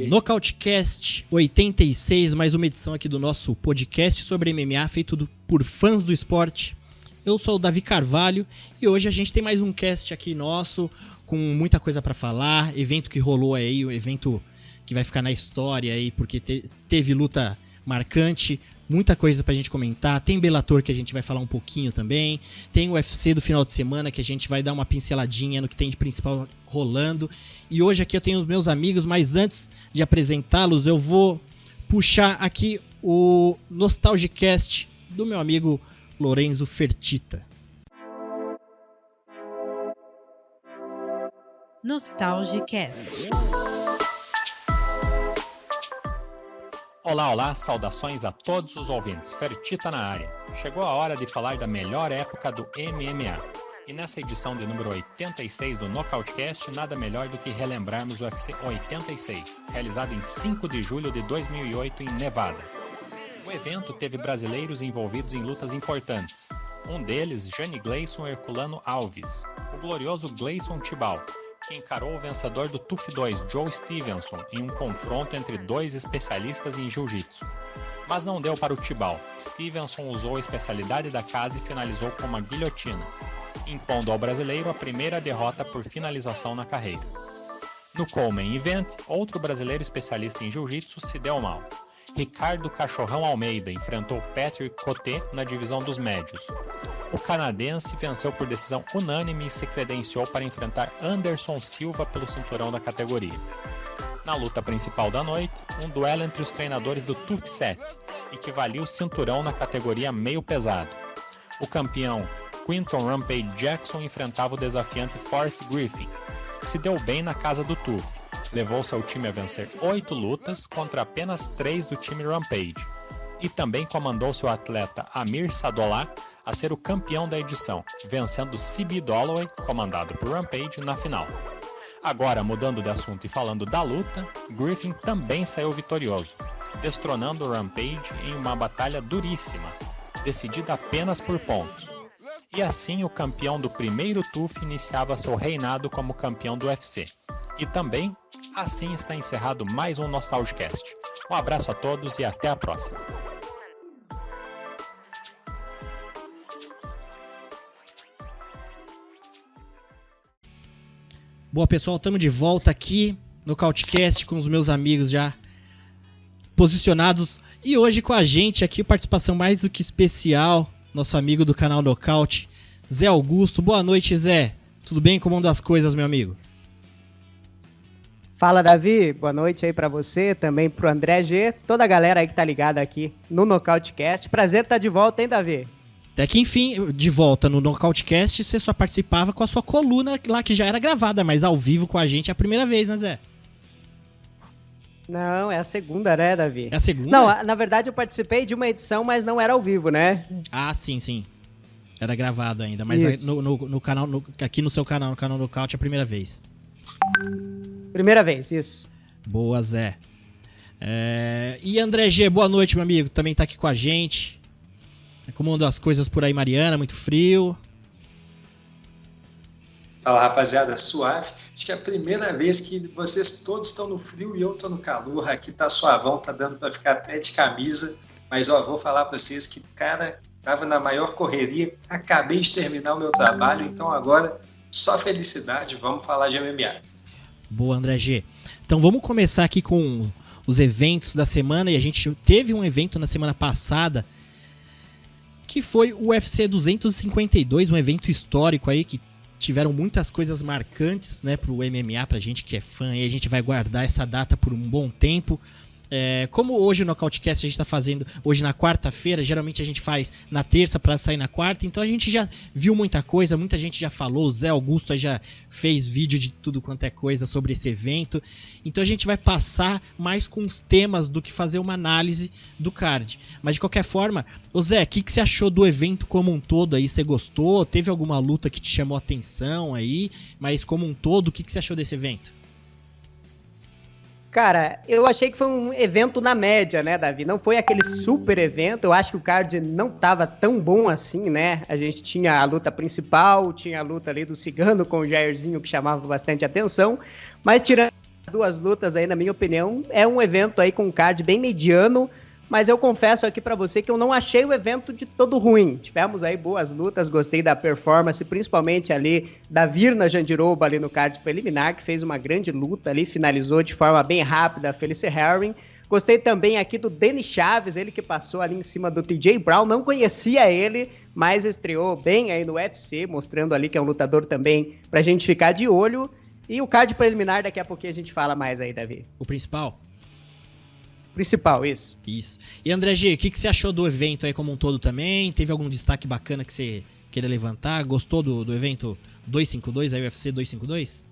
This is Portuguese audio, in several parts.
Nocautecast 86, mais uma edição aqui do nosso podcast sobre MMA, feito por fãs do esporte. Eu sou o Davi Carvalho e hoje a gente tem mais um cast aqui nosso, com muita coisa pra falar, evento que rolou aí, o evento que vai ficar na história aí, porque teve luta marcante, muita coisa pra gente comentar, tem Bellator que a gente vai falar um pouquinho também, tem o UFC do final de semana que a gente vai dar uma pinceladinha no que tem de principal rolando, e hoje aqui eu tenho os meus amigos, mas antes de apresentá-los eu vou puxar aqui o Nostalgicast do meu amigo Lorenzo Fertitta. Nostalgicast. Olá, saudações a todos os ouvintes, Fertitta na área. Chegou a hora de falar da melhor época do MMA. E nessa edição de número 86 do Nocautecast, nada melhor do que relembrarmos o UFC 86, realizado em 5 de julho de 2008 em Nevada. O evento teve brasileiros envolvidos em lutas importantes. Um deles, Jani Gleison Herculano Alves, o glorioso Gleison Tibau, que encarou o vencedor do TUF 2, Joe Stevenson, em um confronto entre dois especialistas em jiu-jitsu. Mas não deu para o Tibau. Stevenson usou a especialidade da casa e finalizou com uma guilhotina, impondo ao brasileiro a primeira derrota por finalização na carreira. No Co-Main Event, outro brasileiro especialista em jiu-jitsu se deu mal. Ricardo Cachorrão Almeida enfrentou Patrick Coté na divisão dos médios. O canadense venceu por decisão unânime e se credenciou para enfrentar Anderson Silva pelo cinturão da categoria. Na luta principal da noite, um duelo entre os treinadores do TUF 7, e que valia o cinturão na categoria meio pesado. O campeão Quinton Rampage Jackson enfrentava o desafiante Forrest Griffin, que se deu bem na casa do TUF. Levou seu time a vencer 8 lutas contra apenas 3 do time Rampage. E também comandou seu atleta Amir Sadollah a ser o campeão da edição, vencendo C.B. Dolloway, comandado por Rampage, na final. Agora, mudando de assunto e falando da luta, Griffin também saiu vitorioso, destronando Rampage em uma batalha duríssima, decidida apenas por pontos. E assim o campeão do primeiro TUF iniciava seu reinado como campeão do UFC. E também, assim está encerrado mais um Nostalgicast. Um abraço a todos e até a próxima. Boa, pessoal, estamos de volta aqui no Nocautecast com os meus amigos já posicionados. E hoje com a gente aqui, participação mais do que especial, nosso amigo do canal Nocaute, Zé Augusto. Boa noite, Zé. Tudo bem? Como andam as coisas, meu amigo? Fala, Davi. Boa noite aí pra você, também pro André G, toda a galera aí que tá ligada aqui no Nocautecast. Prazer estar de volta, hein, Davi? Até que enfim, de volta no Nocautecast, você só participava com a sua coluna lá, que já era gravada, mas ao vivo com a gente é a primeira vez, né, Zé? Não, é a segunda, né, Davi? É a segunda? Não, na verdade eu participei de uma edição, mas não era ao vivo, né? Ah, sim. Era gravado ainda, mas no canal, aqui no seu canal, no canal Nocaute, é a primeira vez. Primeira vez, isso. Boa, Zé. E André G, boa noite, meu amigo. Também tá aqui com a gente. Como andam as coisas por aí, Mariana? Muito frio? Fala, rapaziada, suave. Acho que é a primeira vez que vocês todos estão no frio e eu tô no calor. Aqui tá suavão, tá dando pra ficar até de camisa. Mas, ó, vou falar pra vocês que, cara, tava na maior correria. Acabei de terminar o meu trabalho, então agora só felicidade. Vamos falar de MMA. Boa, André G. Então vamos começar aqui com os eventos da semana. E a gente teve um evento na semana passada, que foi o UFC 252, um evento histórico aí, que tiveram muitas coisas marcantes, né, pro MMA, pra gente que é fã, e a gente vai guardar essa data por um bom tempo. Como hoje o Nocautecast a gente está fazendo hoje na quarta-feira, geralmente a gente faz na terça para sair na quarta, então a gente já viu muita coisa, muita gente já falou, o Zé Augusto já fez vídeo de tudo quanto é coisa sobre esse evento, então a gente vai passar mais com os temas do que fazer uma análise do card. Mas de qualquer forma, ô Zé, o que você achou do evento como um todo aí? Você gostou? Teve alguma luta que te chamou a atenção aí? Mas como um todo, o que você achou desse evento? Cara, eu achei que foi um evento na média, né, Davi? Não foi aquele super evento. Eu acho que o card não tava tão bom assim, né? A gente tinha a luta principal, tinha a luta ali do Cigano com o Jairzinho, que chamava bastante atenção. Mas tirando as duas lutas aí, na minha opinião, é um evento aí com um card bem mediano. Mas eu confesso aqui pra você que eu não achei o evento de todo ruim. Tivemos aí boas lutas, gostei da performance, principalmente ali da Virna Jandiroba ali no card preliminar, que fez uma grande luta ali, finalizou de forma bem rápida a Felice Herring. Gostei também aqui do Denis Chaves, ele que passou ali em cima do TJ Brown, não conhecia ele, mas estreou bem aí no UFC, mostrando ali que é um lutador também pra gente ficar de olho. E o card preliminar, daqui a pouquinho a gente fala mais aí, Davi. O principal? Principal, isso. Isso. E André G, o que você achou do evento aí como um todo também? Teve algum destaque bacana que você queria levantar? Gostou do evento 252, a UFC 252?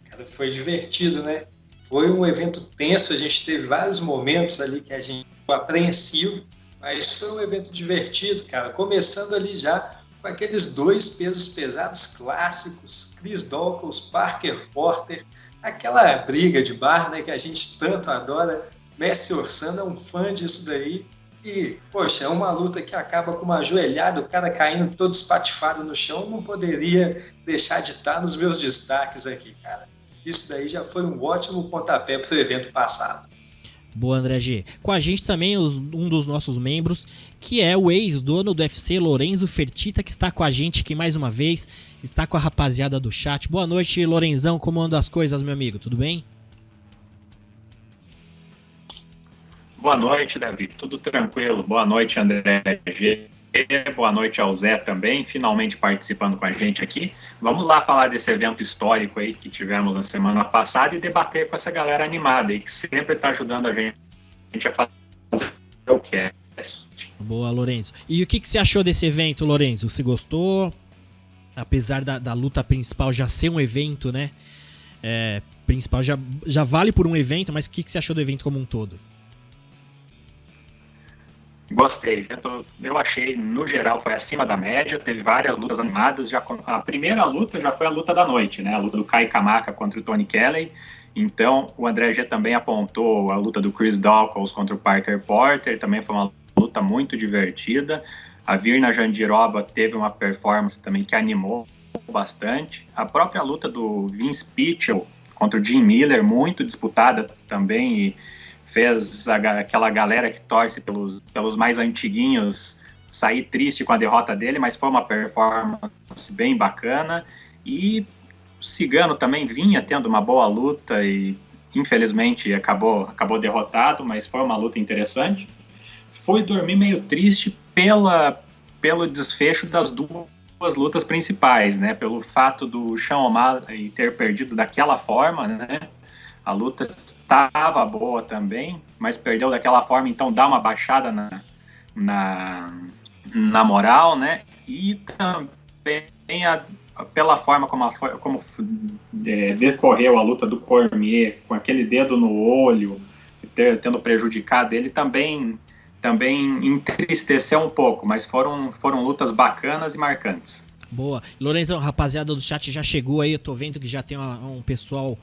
Cara, foi divertido, né? Foi um evento tenso, a gente teve vários momentos ali que a gente ficou apreensivo, mas foi um evento divertido, cara. Começando ali já com aqueles dois pesos pesados clássicos, Chris Dawkins, Parker Porter, aquela briga de bar, né, que a gente tanto adora. Mestre Orsano é um fã disso daí. E, poxa, é uma luta que acaba com uma joelhada, o cara caindo todo espatifado no chão. Não poderia deixar de estar nos meus destaques aqui, cara. Isso daí já foi um ótimo pontapé para o evento passado. Boa, André G. Com a gente também um dos nossos membros, que é o ex-dono do UFC, Lorenzo Fertitta, que está com a gente aqui mais uma vez, está com a rapaziada do chat. Boa noite, Lorenzão, como andam as coisas, meu amigo? Tudo bem? Boa noite, Davi. Tudo tranquilo. Boa noite, André G. Boa noite ao Zé também, finalmente participando com a gente aqui. Vamos lá falar desse evento histórico aí que tivemos na semana passada e debater com essa galera animada aí que sempre está ajudando a gente a fazer o que é. Boa, Lorenzo. E o que você achou desse evento, Lorenzo? Você gostou? Apesar da luta principal já ser um evento, né? Principal já vale por um evento, mas o que você achou do evento como um todo? Gostei, eu achei, no geral, foi acima da média, teve várias lutas animadas, a primeira luta já foi a luta da noite, né, a luta do Kai Kamaka contra o Tony Kelley, então o André G também apontou a luta do Chris Dawkins contra o Parker Porter, também foi uma luta muito divertida, a Virna Jandiroba teve uma performance também que animou bastante, a própria luta do Vince Pichel contra o Jim Miller, muito disputada também, e fez aquela galera que torce pelos mais antiguinhos sair triste com a derrota dele, mas foi uma performance bem bacana. E o Cigano também vinha tendo uma boa luta e infelizmente acabou derrotado, mas foi uma luta interessante. Fui dormir meio triste pelo desfecho das duas lutas principais, né? Pelo fato do Sean O'Malley ter perdido daquela forma, né? A luta estava boa também, mas perdeu daquela forma, então dá uma baixada na moral, né? E também pela forma como decorreu a luta do Cormier, com aquele dedo no olho, tendo prejudicado ele, também entristeceu um pouco, mas foram lutas bacanas e marcantes. Boa. Lorenzo, rapaziada do chat já chegou aí, eu tô vendo que já tem um pessoal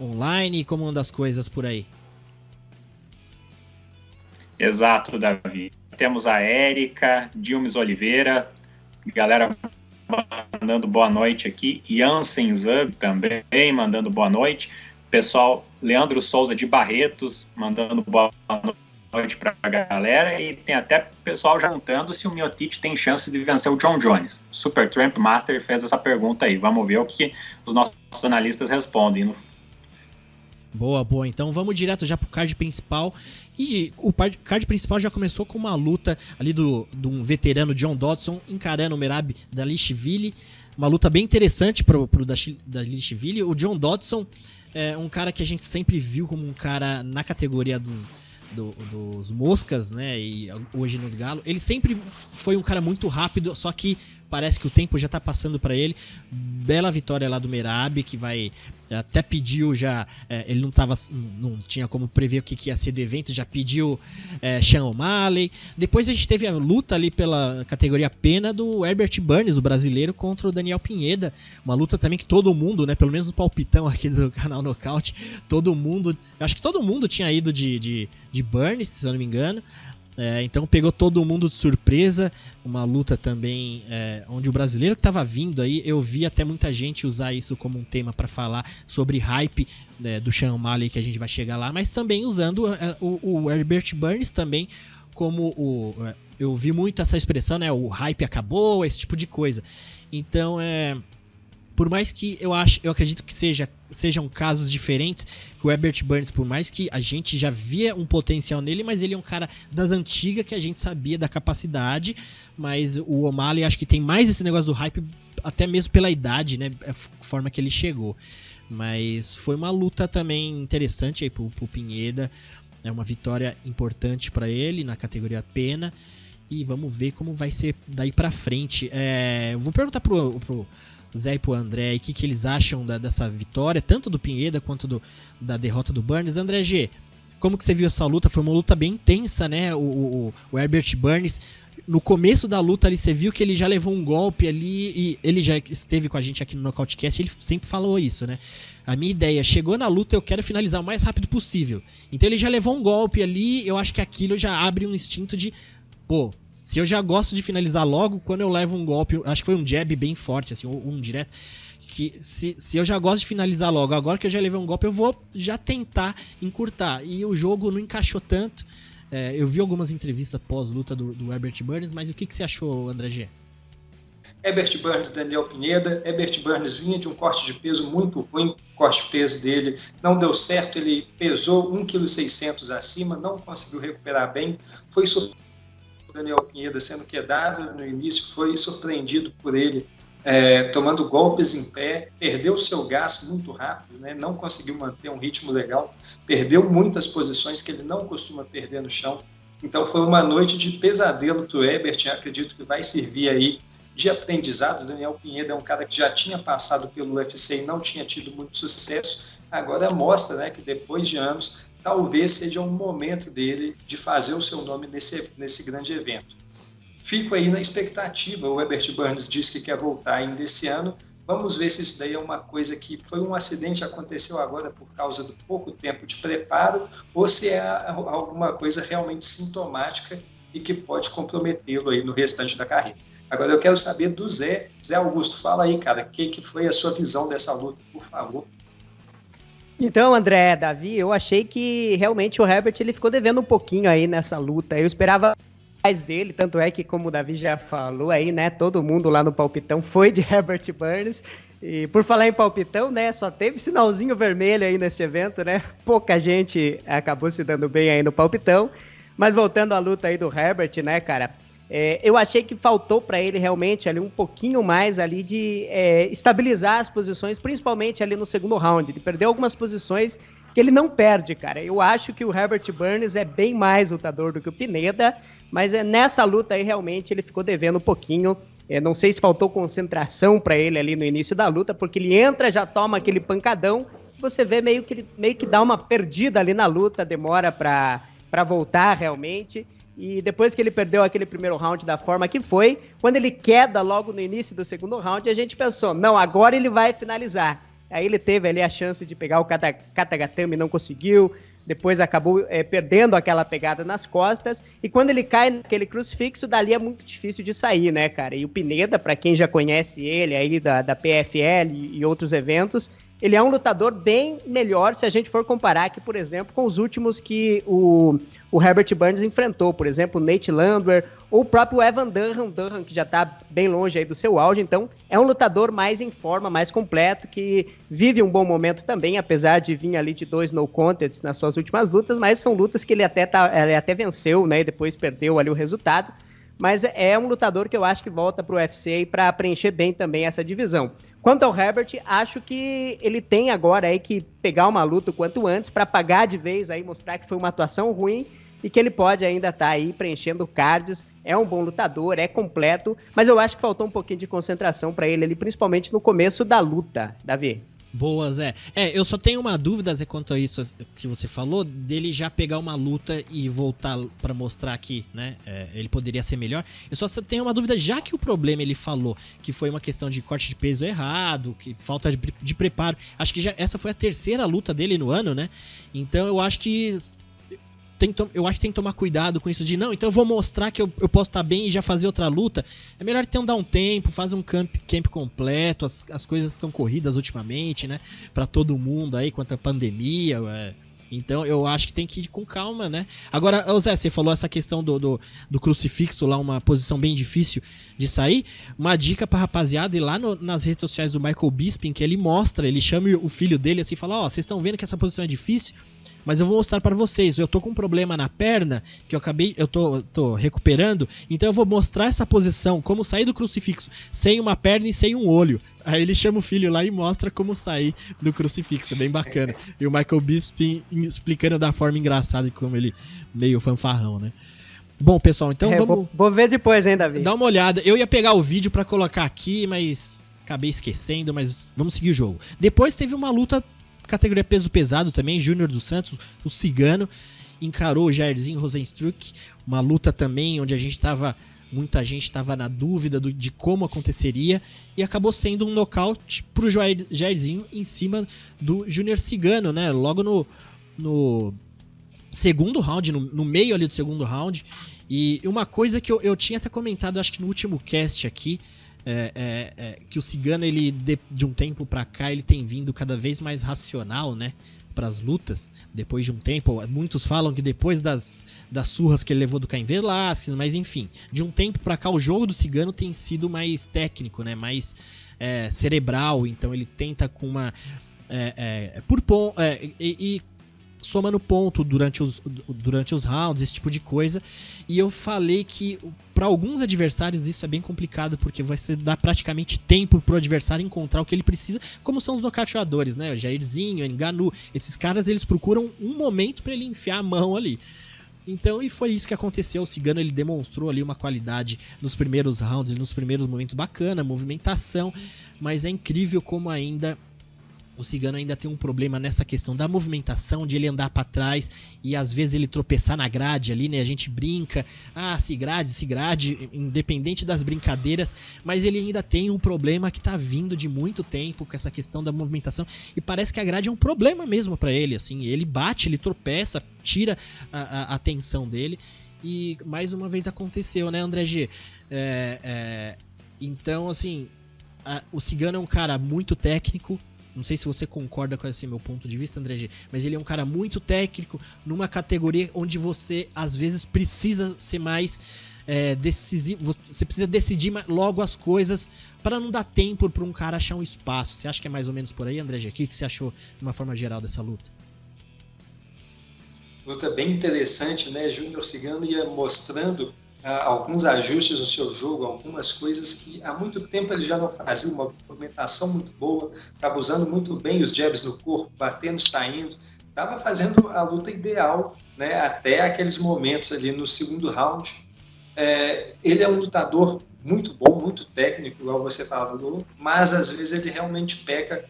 online, como anda as coisas por aí? Exato, Davi. Temos a Érica, Dilmes Oliveira, galera mandando boa noite aqui, Jansen Zub também mandando boa noite, pessoal, Leandro Souza de Barretos mandando boa noite pra galera, e tem até pessoal já perguntando se o Miocic tem chance de vencer o John Jones. Super Tramp Master fez essa pergunta aí, vamos ver o que os nossos analistas respondem. Boa. Então vamos direto já pro card principal. E o card principal já começou com uma luta ali de um veterano John Dodson encarando o Merab Dvalishvili. uma luta bem interessante pro Dvalishvili. O John Dodson é um cara que a gente sempre viu como um cara na categoria dos moscas, né, e hoje nos galos. Ele sempre foi um cara muito rápido, só que parece que o tempo já tá passando para ele. Bela vitória lá do Merab, que vai até pediu já, ele não tinha como prever o que ia ser do evento, já pediu Sean O'Malley. Depois a gente teve a luta ali pela categoria pena do Herbert Burns, o brasileiro, contra o Daniel Pineda, uma luta também que todo mundo, né, pelo menos o palpitão aqui do canal Nocaute, acho que todo mundo tinha ido de Burns, se eu não me engano. Então pegou todo mundo de surpresa, uma luta também onde o brasileiro que estava vindo aí, eu vi até muita gente usar isso como um tema para falar sobre hype do Sean O'Malley, que a gente vai chegar lá, mas também usando o Herbert Burns também como eu vi muito essa expressão, né, o hype acabou, esse tipo de coisa. Então por mais que eu acredito que sejam casos diferentes, que o Herbert Burns, por mais que a gente já via um potencial nele, mas ele é um cara das antigas que a gente sabia da capacidade, mas o O'Malley acho que tem mais esse negócio do hype, até mesmo pela idade, né, a forma que ele chegou. Mas foi uma luta também interessante aí pro Pineda, é uma vitória importante para ele na categoria pena, e vamos ver como vai ser daí para frente. Vou perguntar pro Zé e pro André, o que eles acham dessa vitória, tanto do Pineda quanto da derrota do Burns. André G, como que você viu essa luta? Foi uma luta bem intensa, né? O Herbert Burns, no começo da luta ali, você viu que ele já levou um golpe ali, e ele já esteve com a gente aqui no Nocautecast, ele sempre falou isso, né? A minha ideia, chegou na luta, eu quero finalizar o mais rápido possível. Então ele já levou um golpe ali, eu acho que aquilo já abre um instinto de, se eu já gosto de finalizar logo, quando eu levo um golpe, acho que foi um jab bem forte, assim, um direto, que se eu já gosto de finalizar logo, agora que eu já levei um golpe, eu vou já tentar encurtar. E o jogo não encaixou tanto. Eu vi algumas entrevistas pós-luta do Herbert Burns, mas o que você achou, André G? Herbert Burns, Daniel Pineda. Herbert Burns vinha de um corte de peso muito ruim, o corte de peso dele não deu certo, ele pesou 1,6 kg acima, não conseguiu recuperar bem, foi Daniel Pineda sendo quedado no início, foi surpreendido por ele tomando golpes em pé, perdeu seu gás muito rápido, né? Não conseguiu manter um ritmo legal, perdeu muitas posições que ele não costuma perder no chão. Então foi uma noite de pesadelo para o Herbert, acredito que vai servir aí de aprendizado. Daniel Pineda é um cara que já tinha passado pelo UFC e não tinha tido muito sucesso, agora mostra, né, que depois de anos talvez seja um momento dele de fazer o seu nome nesse grande evento. Fico aí na expectativa, o Herbert Burns diz que quer voltar ainda esse ano, vamos ver se isso daí é uma coisa que foi um acidente que aconteceu agora por causa do pouco tempo de preparo, ou se é alguma coisa realmente sintomática e que pode comprometê-lo aí no restante da carreira. Agora eu quero saber do Zé Augusto, fala aí, cara, o que foi a sua visão dessa luta, por favor? Então, André, Davi, eu achei que realmente o Herbert ele ficou devendo um pouquinho aí nessa luta. Eu esperava mais dele, tanto é que, como o Davi já falou aí, né, todo mundo lá no palpitão foi de Herbert Burns. E por falar em palpitão, né, só teve sinalzinho vermelho aí neste evento, né? Pouca gente acabou se dando bem aí no palpitão. Mas voltando à luta aí do Herbert, né, cara, eu achei que faltou para ele realmente ali um pouquinho mais ali de estabilizar as posições, principalmente ali no segundo round. Ele perdeu algumas posições que ele não perde, cara. Eu acho que o Herbert Burns é bem mais lutador do que o Pineda, mas nessa luta aí realmente ele ficou devendo um pouquinho. Não sei se faltou concentração para ele ali no início da luta, porque ele entra, já toma aquele pancadão, você vê meio que dá uma perdida ali na luta, demora para voltar realmente. E depois que ele perdeu aquele primeiro round da forma que foi, quando ele queda logo no início do segundo round, a gente pensou, não, agora ele vai finalizar. Aí ele teve ali a chance de pegar o Katagatame e não conseguiu, depois acabou perdendo aquela pegada nas costas, e quando ele cai naquele crucifixo, dali é muito difícil de sair, né, cara? E o Pineda, para quem já conhece ele aí da PFL e outros eventos, ele é um lutador bem melhor se a gente for comparar aqui, por exemplo, com os últimos que o Herbert Burns enfrentou, por exemplo, o Nate Landwehr ou o próprio Evan Durham, que já está bem longe aí do seu auge. Então é um lutador mais em forma, mais completo, que vive um bom momento também, apesar de vir ali de 2 no contests nas suas últimas lutas, mas são lutas que ele até venceu, né, e depois perdeu ali o resultado. mas é um lutador que eu acho que volta para o UFC para preencher bem também essa divisão. Quanto ao Herbert, acho que ele tem agora aí que pegar uma luta o quanto antes para pagar de vez aí, mostrar que foi uma atuação ruim e que ele pode ainda estar aí preenchendo cards. É um bom lutador, é completo, mas eu acho que faltou um pouquinho de concentração para ele ali, principalmente no começo da luta, Davi. Boa, Zé. Eu só tenho uma dúvida, Zé, quanto a isso que você falou, dele já pegar uma luta e voltar pra mostrar que, né, ele poderia ser melhor. Eu só tenho uma dúvida, já que o problema ele falou que foi uma questão de corte de peso errado, que falta de preparo. Acho que essa foi a terceira luta dele no ano, né? Então eu acho que tem que tomar cuidado com isso de não, então eu vou mostrar que eu posso estar bem e já fazer outra luta. É melhor então dar um tempo, fazer um camp completo, as coisas estão corridas ultimamente, né, pra todo mundo aí, quanto à pandemia, então eu acho que tem que ir com calma, né. Agora, Zé, você falou essa questão do crucifixo lá, uma posição bem difícil de sair, uma dica pra rapaziada ir lá nas redes sociais do Michael Bisping, que ele chama o filho dele assim e fala, vocês estão vendo que essa posição é difícil? Mas eu vou mostrar para vocês, eu tô com um problema na perna, que eu tô recuperando, então eu vou mostrar essa posição, como sair do crucifixo, sem uma perna e sem um olho. Aí ele chama o filho lá e mostra como sair do crucifixo, bem bacana. E o Michael Bisping explicando da forma engraçada, como ele, meio fanfarrão, né? Bom, pessoal, então vamos... Vou ver depois, hein, Davi? Dá uma olhada, eu ia pegar o vídeo para colocar aqui, mas acabei esquecendo, mas vamos seguir o jogo. Depois teve uma luta categoria peso pesado também, Júnior dos Santos, o Cigano, encarou o Jairzinho Rosenstruck, uma luta também onde muita gente estava na dúvida de como aconteceria, e acabou sendo um nocaute pro Jairzinho em cima do Júnior Cigano, né, logo no segundo round, no meio ali do segundo round. E uma coisa que eu tinha até comentado, acho que no último cast aqui, que o Cigano, ele de um tempo pra cá, ele tem vindo cada vez mais racional, né, pras lutas, depois de um tempo. Muitos falam que depois das surras que ele levou do Caim Velasquez, mas enfim, de um tempo pra cá o jogo do Cigano tem sido mais técnico, né, mais cerebral, então ele tenta com uma somando ponto durante os rounds, esse tipo de coisa. E eu falei que para alguns adversários isso é bem complicado, porque você dá praticamente tempo pro adversário encontrar o que ele precisa, como são os nocauteadores, né? O Jairzinho, o Ngannou, esses caras, eles procuram um momento para ele enfiar a mão ali. Então, e foi isso que aconteceu. O Cigano, ele demonstrou ali uma qualidade nos primeiros rounds, nos primeiros momentos bacana, movimentação, mas é incrível como ainda o Cigano ainda tem um problema nessa questão da movimentação, de ele andar para trás e às vezes ele tropeçar na grade ali, né? A gente brinca, se grade, independente das brincadeiras, mas ele ainda tem um problema que tá vindo de muito tempo com essa questão da movimentação, e parece que a grade é um problema mesmo para ele, assim, ele bate, ele tropeça, tira a atenção dele, e mais uma vez aconteceu, né, André G? Então, assim, o Cigano é um cara muito técnico. Não sei se você concorda com esse meu ponto de vista, André G, mas ele é um cara muito técnico numa categoria onde você, às vezes, precisa ser mais decisivo. Você precisa decidir logo as coisas para não dar tempo para um cara achar um espaço. Você acha que é mais ou menos por aí, André G? O que você achou, de uma forma geral, dessa luta? Luta bem interessante, né? Júnior Cigano ia mostrando alguns ajustes no seu jogo, algumas coisas que há muito tempo ele já não fazia, uma movimentação muito boa, estava usando muito bem os jabs no corpo, batendo, saindo, estava fazendo a luta ideal, né, até aqueles momentos ali no segundo round. Ele é um lutador muito bom, muito técnico, igual você falou, mas às vezes ele realmente peca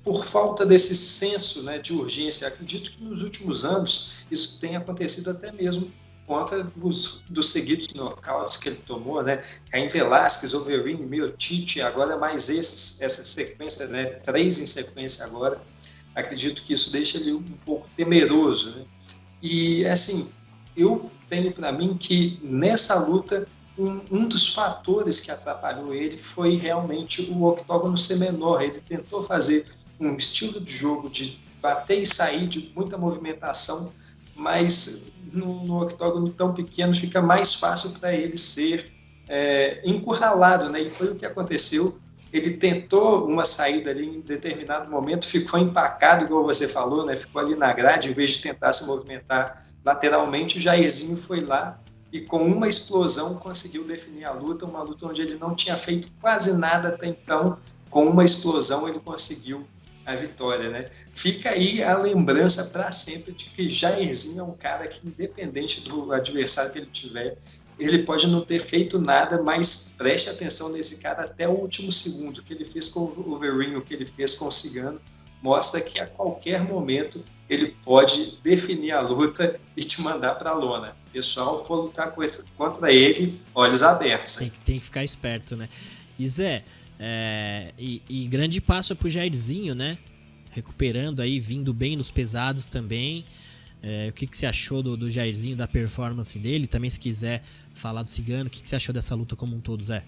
por falta desse senso, né, de urgência. Acredito que nos últimos anos isso tem acontecido até mesmo conta dos seguidos nocautes que ele tomou, né? Caim Velasquez, Overeem, Miocic, agora mais essa sequência, né? 3 em sequência agora. Acredito que isso deixa ele um pouco temeroso, né? E, assim, eu tenho para mim que nessa luta um dos fatores que atrapalhou ele foi realmente o octógono ser menor. Ele tentou fazer um estilo de jogo de bater e sair, de muita movimentação, mas no octógono tão pequeno fica mais fácil para ele ser encurralado, né? E foi o que aconteceu. Ele tentou uma saída ali em determinado momento, ficou empacado, igual você falou, né? Ficou ali na grade, em vez de tentar se movimentar lateralmente, o Jairzinho foi lá, e com uma explosão conseguiu definir a luta, uma luta onde ele não tinha feito quase nada até então, com uma explosão ele conseguiu a vitória, né? Fica aí a lembrança para sempre de que Jairzinho é um cara que, independente do adversário que ele tiver, ele pode não ter feito nada, mas preste atenção nesse cara até o último segundo. O que ele fez com o Overeem, o que ele fez com o Cigano, mostra que a qualquer momento ele pode definir a luta e te mandar para a lona. O pessoal for lutar contra ele, olhos abertos. Tem que ficar esperto, né? E Zé, grande passo pro Jairzinho, né? Recuperando aí, vindo bem nos pesados também. O que você achou do Jairzinho, da performance dele? Também, se quiser falar do Cigano, o que você achou dessa luta como um todo, Zé?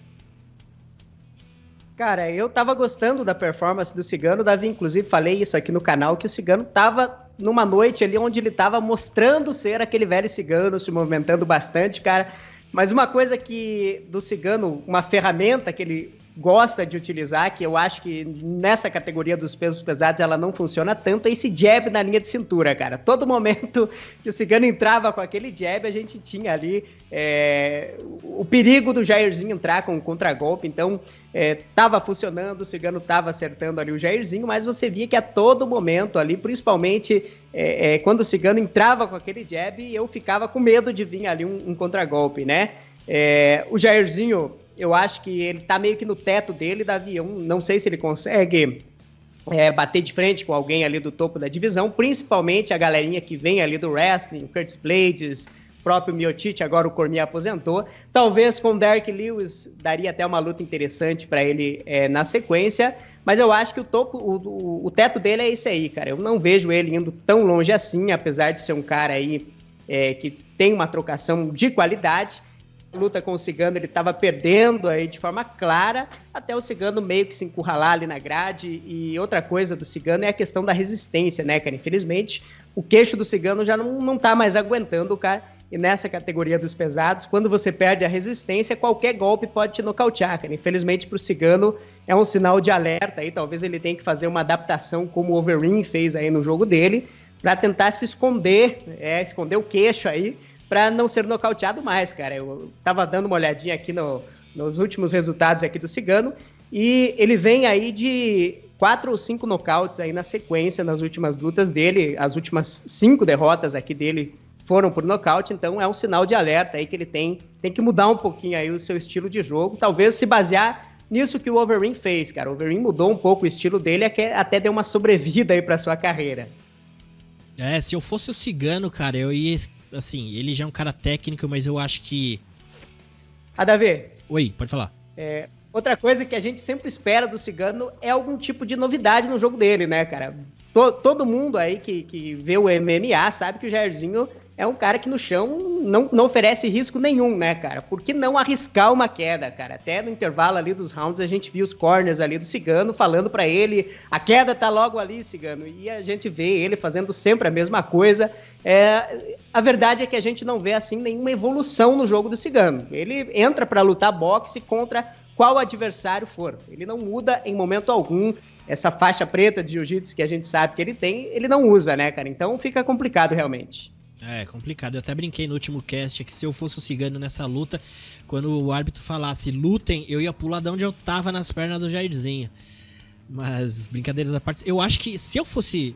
Cara, eu tava gostando da performance do Cigano, Davi, inclusive falei isso aqui no canal, que o Cigano tava numa noite ali onde ele tava mostrando ser aquele velho Cigano, se movimentando bastante, cara. Mas uma coisa que do Cigano, uma ferramenta que ele gosta de utilizar, que eu acho que nessa categoria dos pesos pesados ela não funciona tanto, é esse jab na linha de cintura, cara. Todo momento que o Cigano entrava com aquele jab, a gente tinha ali o perigo do Jairzinho entrar com um contragolpe, então tava funcionando, o Cigano tava acertando ali o Jairzinho, mas você via que a todo momento ali, principalmente quando o Cigano entrava com aquele jab, eu ficava com medo de vir ali um contragolpe, né? O Jairzinho, eu acho que ele tá meio que no teto dele, Davi. Eu não sei se ele consegue bater de frente com alguém ali do topo da divisão, principalmente a galerinha que vem ali do wrestling, o Curtis Blades, próprio Miocic, agora o Cormier aposentou. Talvez com o Derrick Lewis daria até uma luta interessante para ele na sequência, mas eu acho que o teto dele é esse aí, cara. Eu não vejo ele indo tão longe assim, apesar de ser um cara aí que tem uma trocação de qualidade. Luta com o Cigano, ele estava perdendo aí de forma clara, até o Cigano meio que se encurralar ali na grade. E outra coisa do Cigano é a questão da resistência, né, cara? Infelizmente, o queixo do Cigano já não tá mais aguentando, cara. E nessa categoria dos pesados, quando você perde a resistência, qualquer golpe pode te nocautear, cara. Infelizmente, pro Cigano é um sinal de alerta aí. Talvez ele tenha que fazer uma adaptação, como o Overeem fez aí no jogo dele, para tentar se esconder, esconder o queixo aí, para não ser nocauteado mais, cara. Eu tava dando uma olhadinha aqui nos últimos resultados aqui do Cigano, e ele vem aí de 4 ou 5 nocautes aí na sequência, nas últimas lutas dele. As últimas 5 derrotas aqui dele foram por nocaute, então é um sinal de alerta aí que ele tem que mudar um pouquinho aí o seu estilo de jogo, talvez se basear nisso que o Overeem fez, cara. O Overeem mudou um pouco o estilo dele, até deu uma sobrevida aí pra sua carreira. Se eu fosse o Cigano, cara, eu ia... Assim, ele já é um cara técnico, mas eu acho que... Davi. Oi, pode falar. Outra coisa que a gente sempre espera do Cigano é algum tipo de novidade no jogo dele, né, cara? Todo mundo aí que vê o MMA sabe que o Jairzinho é um cara que no chão não oferece risco nenhum, né, cara? Por que não arriscar uma queda, cara? Até no intervalo ali dos rounds a gente viu os corners ali do Cigano falando pra ele, a queda tá logo ali, Cigano. E a gente vê ele fazendo sempre a mesma coisa. A verdade é que a gente não vê assim nenhuma evolução no jogo do Cigano. Ele entra pra lutar boxe contra qual adversário for. Ele não muda em momento algum. Essa faixa preta de jiu-jitsu que a gente sabe que ele tem, ele não usa, né, cara? Então fica complicado realmente. É complicado, eu até brinquei no último cast que se eu fosse o Cigano nessa luta, quando o árbitro falasse lutem, eu ia pular de onde eu tava nas pernas do Jairzinho. Mas, brincadeiras à parte, eu acho que se eu fosse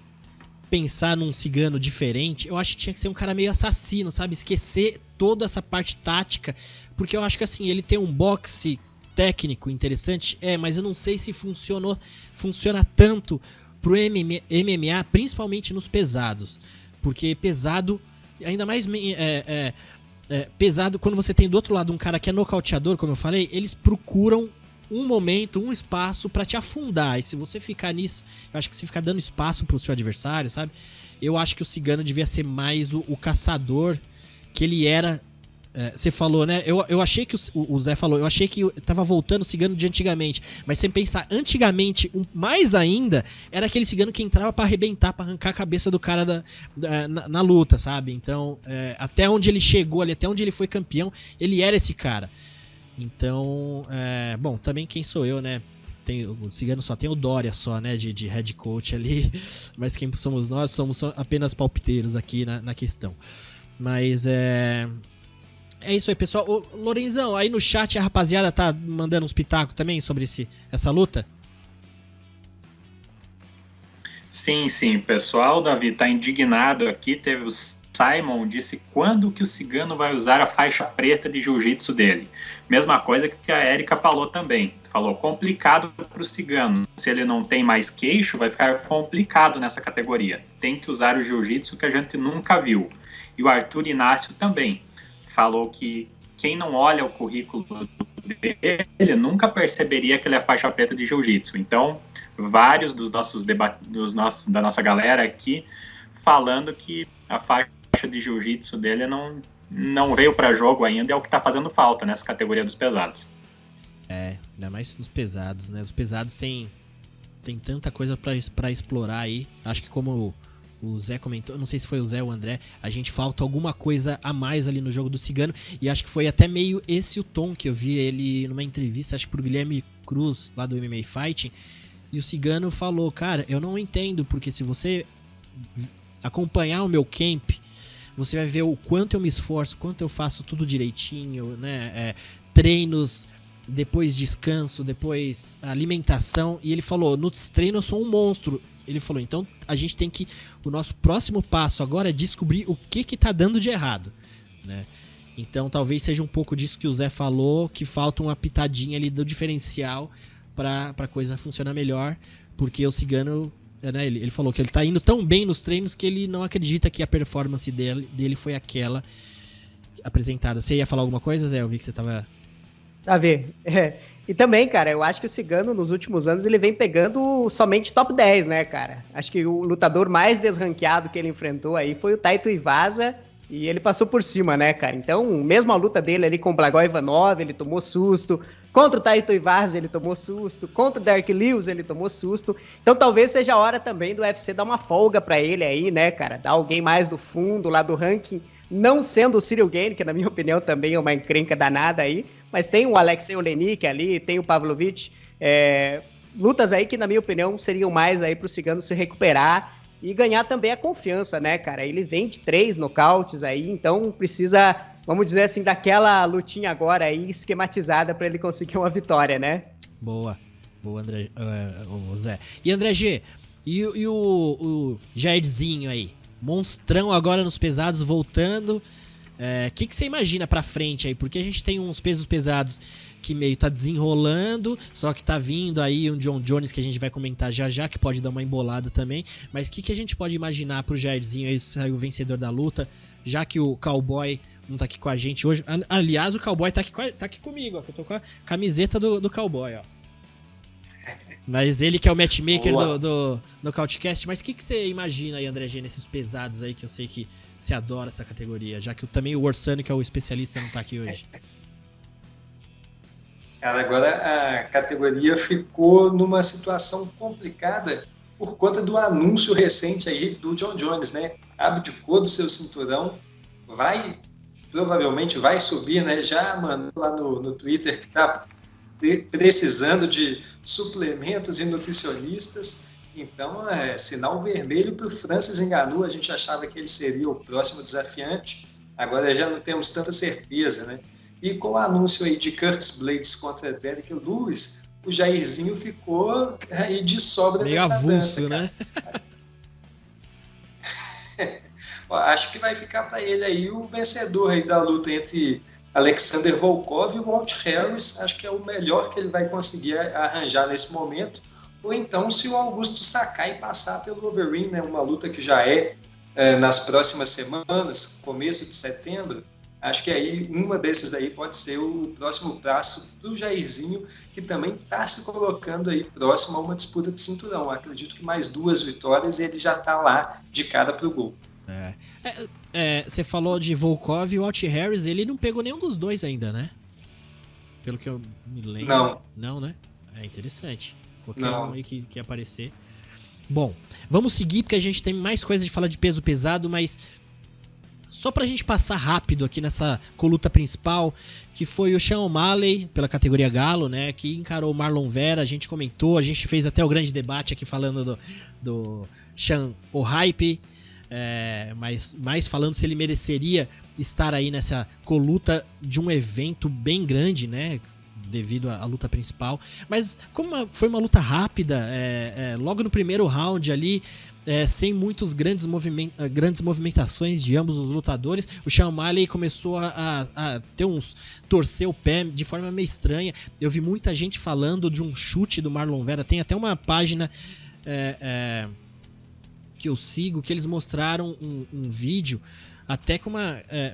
pensar num Cigano diferente, eu acho que tinha que ser um cara meio assassino, sabe? Esquecer toda essa parte tática, porque eu acho que assim, ele tem um boxe técnico interessante, mas eu não sei se funciona tanto pro MMA, principalmente nos pesados, porque pesado, ainda mais pesado, quando você tem do outro lado um cara que é nocauteador, como eu falei, eles procuram um momento, um espaço pra te afundar, e se você ficar nisso, eu acho que se ficar dando espaço pro seu adversário, sabe, eu acho que o Cigano devia ser mais o caçador que ele era. Você falou, né? Eu achei que o Zé falou, eu achei que tava voltando o Cigano de antigamente. Mas sem pensar, antigamente, mais ainda, era aquele Cigano que entrava pra arrebentar, pra arrancar a cabeça do cara na luta, sabe? Então, até onde ele chegou ali, até onde ele foi campeão, ele era esse cara. Então, bom, também quem sou eu, né? O Cigano só tem o Dória só, né? De head coach ali. Mas quem somos nós? Somos apenas palpiteiros aqui na questão. Mas É isso aí, pessoal. Ô, Lorenzão, aí no chat a rapaziada tá mandando uns pitacos também sobre essa luta? Sim, o pessoal, Davi, tá indignado aqui. Teve o Simon, disse quando que o Cigano vai usar a faixa preta de jiu-jitsu dele. Mesma coisa que a Érica falou também. Falou, complicado pro Cigano. Se ele não tem mais queixo, vai ficar complicado nessa categoria. Tem que usar o jiu-jitsu que a gente nunca viu. E o Arthur Inácio também falou que quem não olha o currículo dele nunca perceberia que ele é faixa preta de jiu-jitsu. Então, vários da nossa galera aqui falando que a faixa de jiu-jitsu dele não veio para jogo ainda, é o que tá fazendo falta nessa categoria dos pesados. Ainda mais nos pesados, né? Os pesados tem tanta coisa para explorar aí. Acho que como o Zé comentou, não sei se foi o Zé ou o André, a gente falta alguma coisa a mais ali no jogo do Cigano, e acho que foi até meio esse o tom que eu vi ele numa entrevista, acho que pro Guilherme Cruz, lá do MMA Fighting, e o Cigano falou, cara, eu não entendo, porque se você acompanhar o meu camp, você vai ver o quanto eu me esforço, quanto eu faço tudo direitinho, né, treinos, depois descanso, depois alimentação, e ele falou, nos treinos eu sou um monstro. Ele falou, então a gente tem que, o nosso próximo passo agora é descobrir o que tá dando de errado, né? Então talvez seja um pouco disso que o Zé falou, que falta uma pitadinha ali do diferencial pra coisa funcionar melhor, porque o Cigano, né, ele falou que ele tá indo tão bem nos treinos que ele não acredita que a performance dele foi aquela apresentada. Você ia falar alguma coisa, Zé? Eu vi que você tava... Davi, E também, cara, eu acho que o Cigano, nos últimos anos, ele vem pegando somente top 10, né, cara? Acho que o lutador mais desranqueado que ele enfrentou aí foi o Taito Iwasa, e ele passou por cima, né, cara? Então, mesmo a luta dele ali com o Blagoy Ivanov, ele tomou susto. Contra o Taito Iwasa, ele tomou susto. Contra o Derek Lewis, ele tomou susto. Então, talvez seja a hora também do UFC dar uma folga pra ele aí, né, cara? Dar alguém mais do fundo, lá do ranking, não sendo o Cyril Gane, que na minha opinião também é uma encrenca danada aí, mas tem o Alexei Olenik ali, tem o Pavlovich, lutas aí que na minha opinião seriam mais aí pro Cigano se recuperar e ganhar também a confiança, né, cara? Ele vem de 3 nocautes aí, então precisa, vamos dizer assim, daquela lutinha agora aí esquematizada para ele conseguir uma vitória, né? Boa, André, o Zé. E André G, e o Jairzinho aí? Monstrão agora nos pesados, voltando. Que você imagina pra frente aí? Porque a gente tem uns pesos pesados que meio tá desenrolando, só que tá vindo aí um John Jones que a gente vai comentar já, que pode dar uma embolada também. Mas o que a gente pode imaginar pro Jairzinho aí, sair o vencedor da luta, já que o Cowboy não tá aqui com a gente hoje? Aliás, o Cowboy tá aqui comigo, ó, que eu tô com a camiseta do Cowboy, ó. Mas ele que é o matchmaker do Nocautecast. Mas o que você imagina aí, André G, nesses pesados aí, que eu sei que você adora essa categoria, já que também o Orsano, que é o especialista, não tá aqui hoje. Cara, agora a categoria ficou numa situação complicada por conta do anúncio recente aí do John Jones, né? Abdicou do seu cinturão, provavelmente vai subir, né? Já mandou lá no Twitter que tá precisando de suplementos e nutricionistas, então é sinal vermelho para o Francis Ngannou. A gente achava que ele seria o próximo desafiante, agora já não temos tanta certeza, né? E com o anúncio aí de Curtis Blades contra Derek Lewis, o Jairzinho ficou aí de sobra meio nessa avulso, dança, cara. Né? Acho que vai ficar para ele aí o vencedor aí da luta entre Alexander Volkov e o Walt Harris. Acho que é o melhor que ele vai conseguir arranjar nesse momento. Ou então, se o Augusto Sakai passar pelo Overeem, né, uma luta que já nas próximas semanas, começo de setembro, acho que aí uma desses daí pode ser o próximo passo do Jairzinho, que também está se colocando aí próximo a uma disputa de cinturão. Acredito que mais 2 vitórias e ele já está lá de cara pro gol. Você falou de Volkov e o Walt Harris, ele não pegou nenhum dos dois ainda, né? Pelo que eu me lembro. Não, né? É interessante. Qualquer um aí que aparecer. Bom, vamos seguir porque a gente tem mais coisa de falar de peso pesado, mas só pra gente passar rápido aqui nessa coluta principal, que foi o Sean O'Malley, pela categoria Galo, né? Que encarou o Marlon Vera, a gente comentou, a gente fez até o grande debate aqui falando do Sean O'Hype. mas mais falando se ele mereceria estar aí nessa coluta de um evento bem grande, né? Devido à luta principal. Mas como foi uma luta rápida, logo no primeiro round ali, sem muitos grandes movimentações de ambos os lutadores, o Sean O'Malley começou a torcer o pé de forma meio estranha. Eu vi muita gente falando de um chute do Marlon Vera. Tem até uma página que eu sigo, que eles mostraram um vídeo até com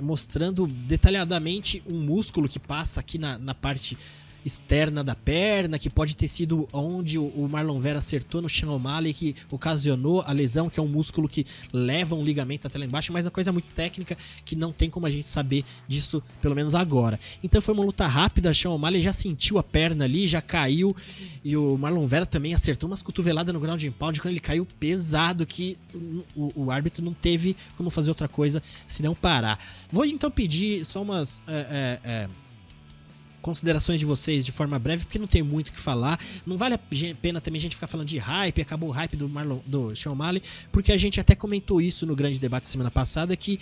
mostrando detalhadamente um músculo que passa aqui na parte externa da perna, que pode ter sido onde o Marlon Vera acertou no Sean O'Malley, que ocasionou a lesão, que é um músculo que leva um ligamento até lá embaixo, mas é uma coisa muito técnica que não tem como a gente saber disso, pelo menos agora. Então foi uma luta rápida, o Sean O'Malley já sentiu a perna ali, já caiu, e o Marlon Vera também acertou umas cotoveladas no ground and pound, quando ele caiu pesado, que o árbitro não teve como fazer outra coisa senão parar. Vou então pedir só umas considerações de vocês de forma breve, porque não tem muito o que falar. Não vale a pena também a gente ficar falando de hype, acabou o hype do Sean O'Malley, porque a gente até comentou isso no grande debate semana passada, que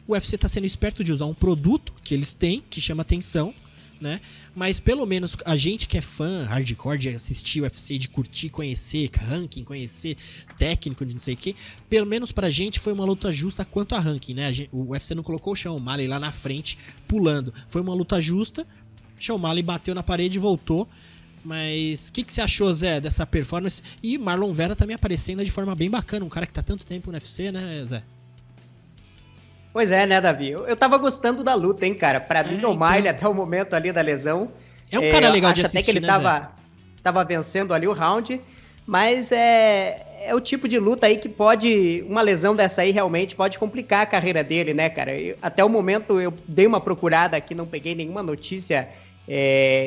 o UFC está sendo esperto de usar um produto que eles têm, que chama atenção, né? Mas pelo menos a gente que é fã hardcore de assistir o UFC, de curtir, conhecer ranking, conhecer técnico de não sei o que, pelo menos pra gente foi uma luta justa quanto a ranking, né? O UFC não colocou o Sean O'Malley lá na frente pulando, foi uma luta justa. Sean O'Malley bateu na parede e voltou. Mas o que você achou, Zé, dessa performance? E Marlon Vera também aparecendo de forma bem bacana, um cara que tá tanto tempo no UFC, né, Zé? Pois é, né, Davi? Eu tava gostando da luta, hein, cara? Pra mim, o O'Malley, até o momento ali da lesão... É um cara legal de assistir, até que ele tava vencendo ali o round, mas é o tipo de luta aí que pode... Uma lesão dessa aí realmente pode complicar a carreira dele, né, cara? Até o momento eu dei uma procurada aqui, não peguei nenhuma notícia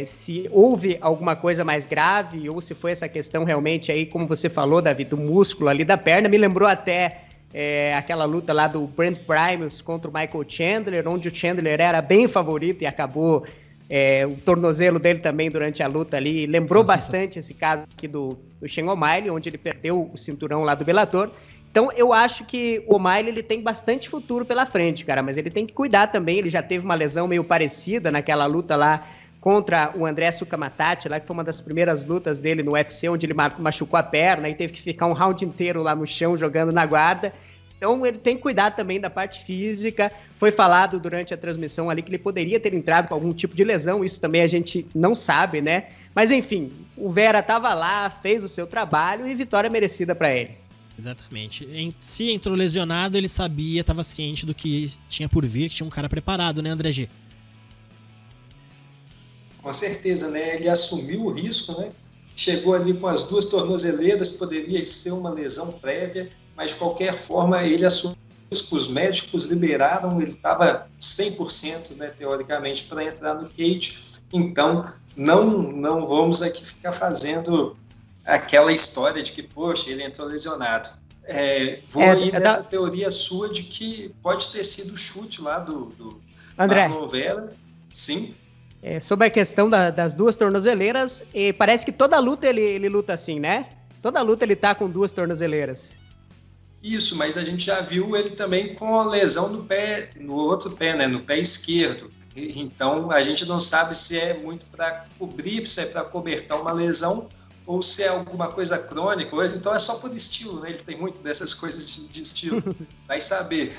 se houve alguma coisa mais grave ou se foi essa questão realmente aí, como você falou, Davi, do músculo ali da perna. Me lembrou até... aquela luta lá do Brent Primus contra o Michael Chandler, onde o Chandler era bem favorito e acabou o tornozelo dele também durante a luta ali. Lembrou bastante esse caso aqui do Sean O'Malley, onde ele perdeu o cinturão lá do Bellator. Então eu acho que o O'Malley ele tem bastante futuro pela frente, cara, mas ele tem que cuidar também. Ele já teve uma lesão meio parecida naquela luta lá contra o André Sukamatati, lá que foi uma das primeiras lutas dele no UFC, onde ele machucou a perna e teve que ficar um round inteiro lá no chão jogando na guarda. Então ele tem que cuidar também da parte física. Foi falado durante a transmissão ali que ele poderia ter entrado com algum tipo de lesão, isso também a gente não sabe, né? Mas enfim, o Vera estava lá, fez o seu trabalho e vitória merecida para ele. Exatamente. Se entrou lesionado, ele sabia, estava ciente do que tinha por vir, que tinha um cara preparado, né, André G? Com certeza, né? Ele assumiu o risco, né? Chegou ali com as 2 tornozeleiras, poderia ser uma lesão prévia, mas de qualquer forma ele assumiu o risco, os médicos liberaram, ele estava 100%, né, teoricamente, para entrar no cage. Então não vamos aqui ficar fazendo aquela história de que, poxa, ele entrou lesionado. Vou ir nessa teoria sua de que pode ter sido o chute lá do André. Marlon Vera. Sim. Sobre a questão das 2 tornozeleiras, parece que toda luta ele luta assim, né? Toda luta ele tá com 2 tornozeleiras. Isso, mas a gente já viu ele também com a lesão no pé, no outro pé, né? No pé esquerdo. Então a gente não sabe se é muito para cobrir, se é para cobertar uma lesão ou se é alguma coisa crônica, ou então é só por estilo, né? Ele tem muito dessas coisas de estilo, vai saber.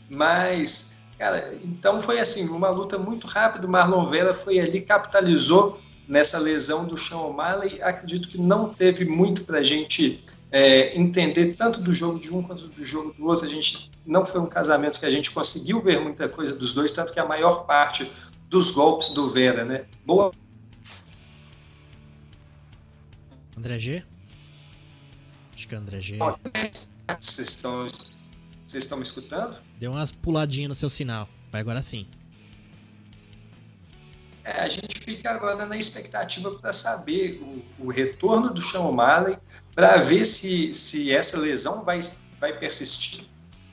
Mas... Cara, então foi assim, uma luta muito rápida. O Marlon Vera foi ali, capitalizou nessa lesão do Sean O'Malley. Acredito que não teve muito pra gente entender tanto do jogo de um quanto do jogo do outro. A gente não foi um casamento que a gente conseguiu ver muita coisa dos dois, tanto que a maior parte dos golpes do Vera, né? Boa. André G? Acho que é André G. Vocês estão me escutando? Deu umas puladinhas no seu sinal. Vai agora sim. A gente fica agora na expectativa para saber o retorno do Sean O'Malley, para ver se essa lesão vai persistir,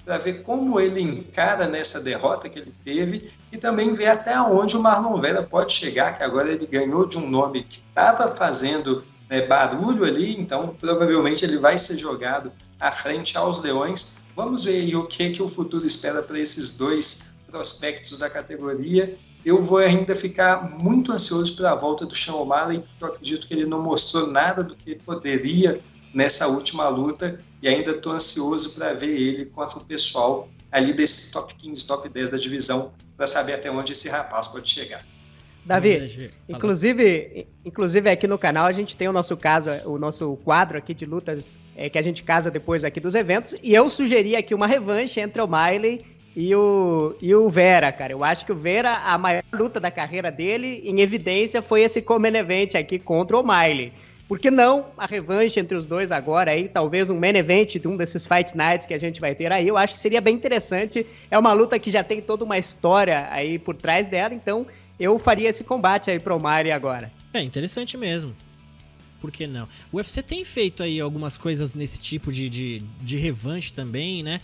para ver como ele encara nessa derrota que ele teve e também ver até onde o Marlon Vera pode chegar, que agora ele ganhou de um nome que estava fazendo barulho ali, então provavelmente ele vai ser jogado à frente aos Leões. Vamos ver aí o que o futuro espera para esses dois prospectos da categoria. Eu vou ainda ficar muito ansioso pela volta do Sean O'Malley, porque eu acredito que ele não mostrou nada do que poderia nessa última luta, e ainda estou ansioso para ver ele contra o pessoal ali desse top 15, top 10 da divisão, para saber até onde esse rapaz pode chegar. Davi, inclusive aqui no canal a gente tem o nosso quadro aqui de lutas que a gente casa depois aqui dos eventos, e eu sugeri aqui uma revanche entre o O'Malley e o Vera, cara. Eu acho que o Vera, a maior luta da carreira dele, em evidência, foi esse Common Event aqui contra o O'Malley. Por que não a revanche entre os dois agora aí, talvez um main event de um desses Fight Nights que a gente vai ter aí, eu acho que seria bem interessante. É uma luta que já tem toda uma história aí por trás dela, então eu faria esse combate aí pro O'Malley agora. É interessante mesmo. Por que não? O UFC tem feito aí algumas coisas nesse tipo de revanche também, né?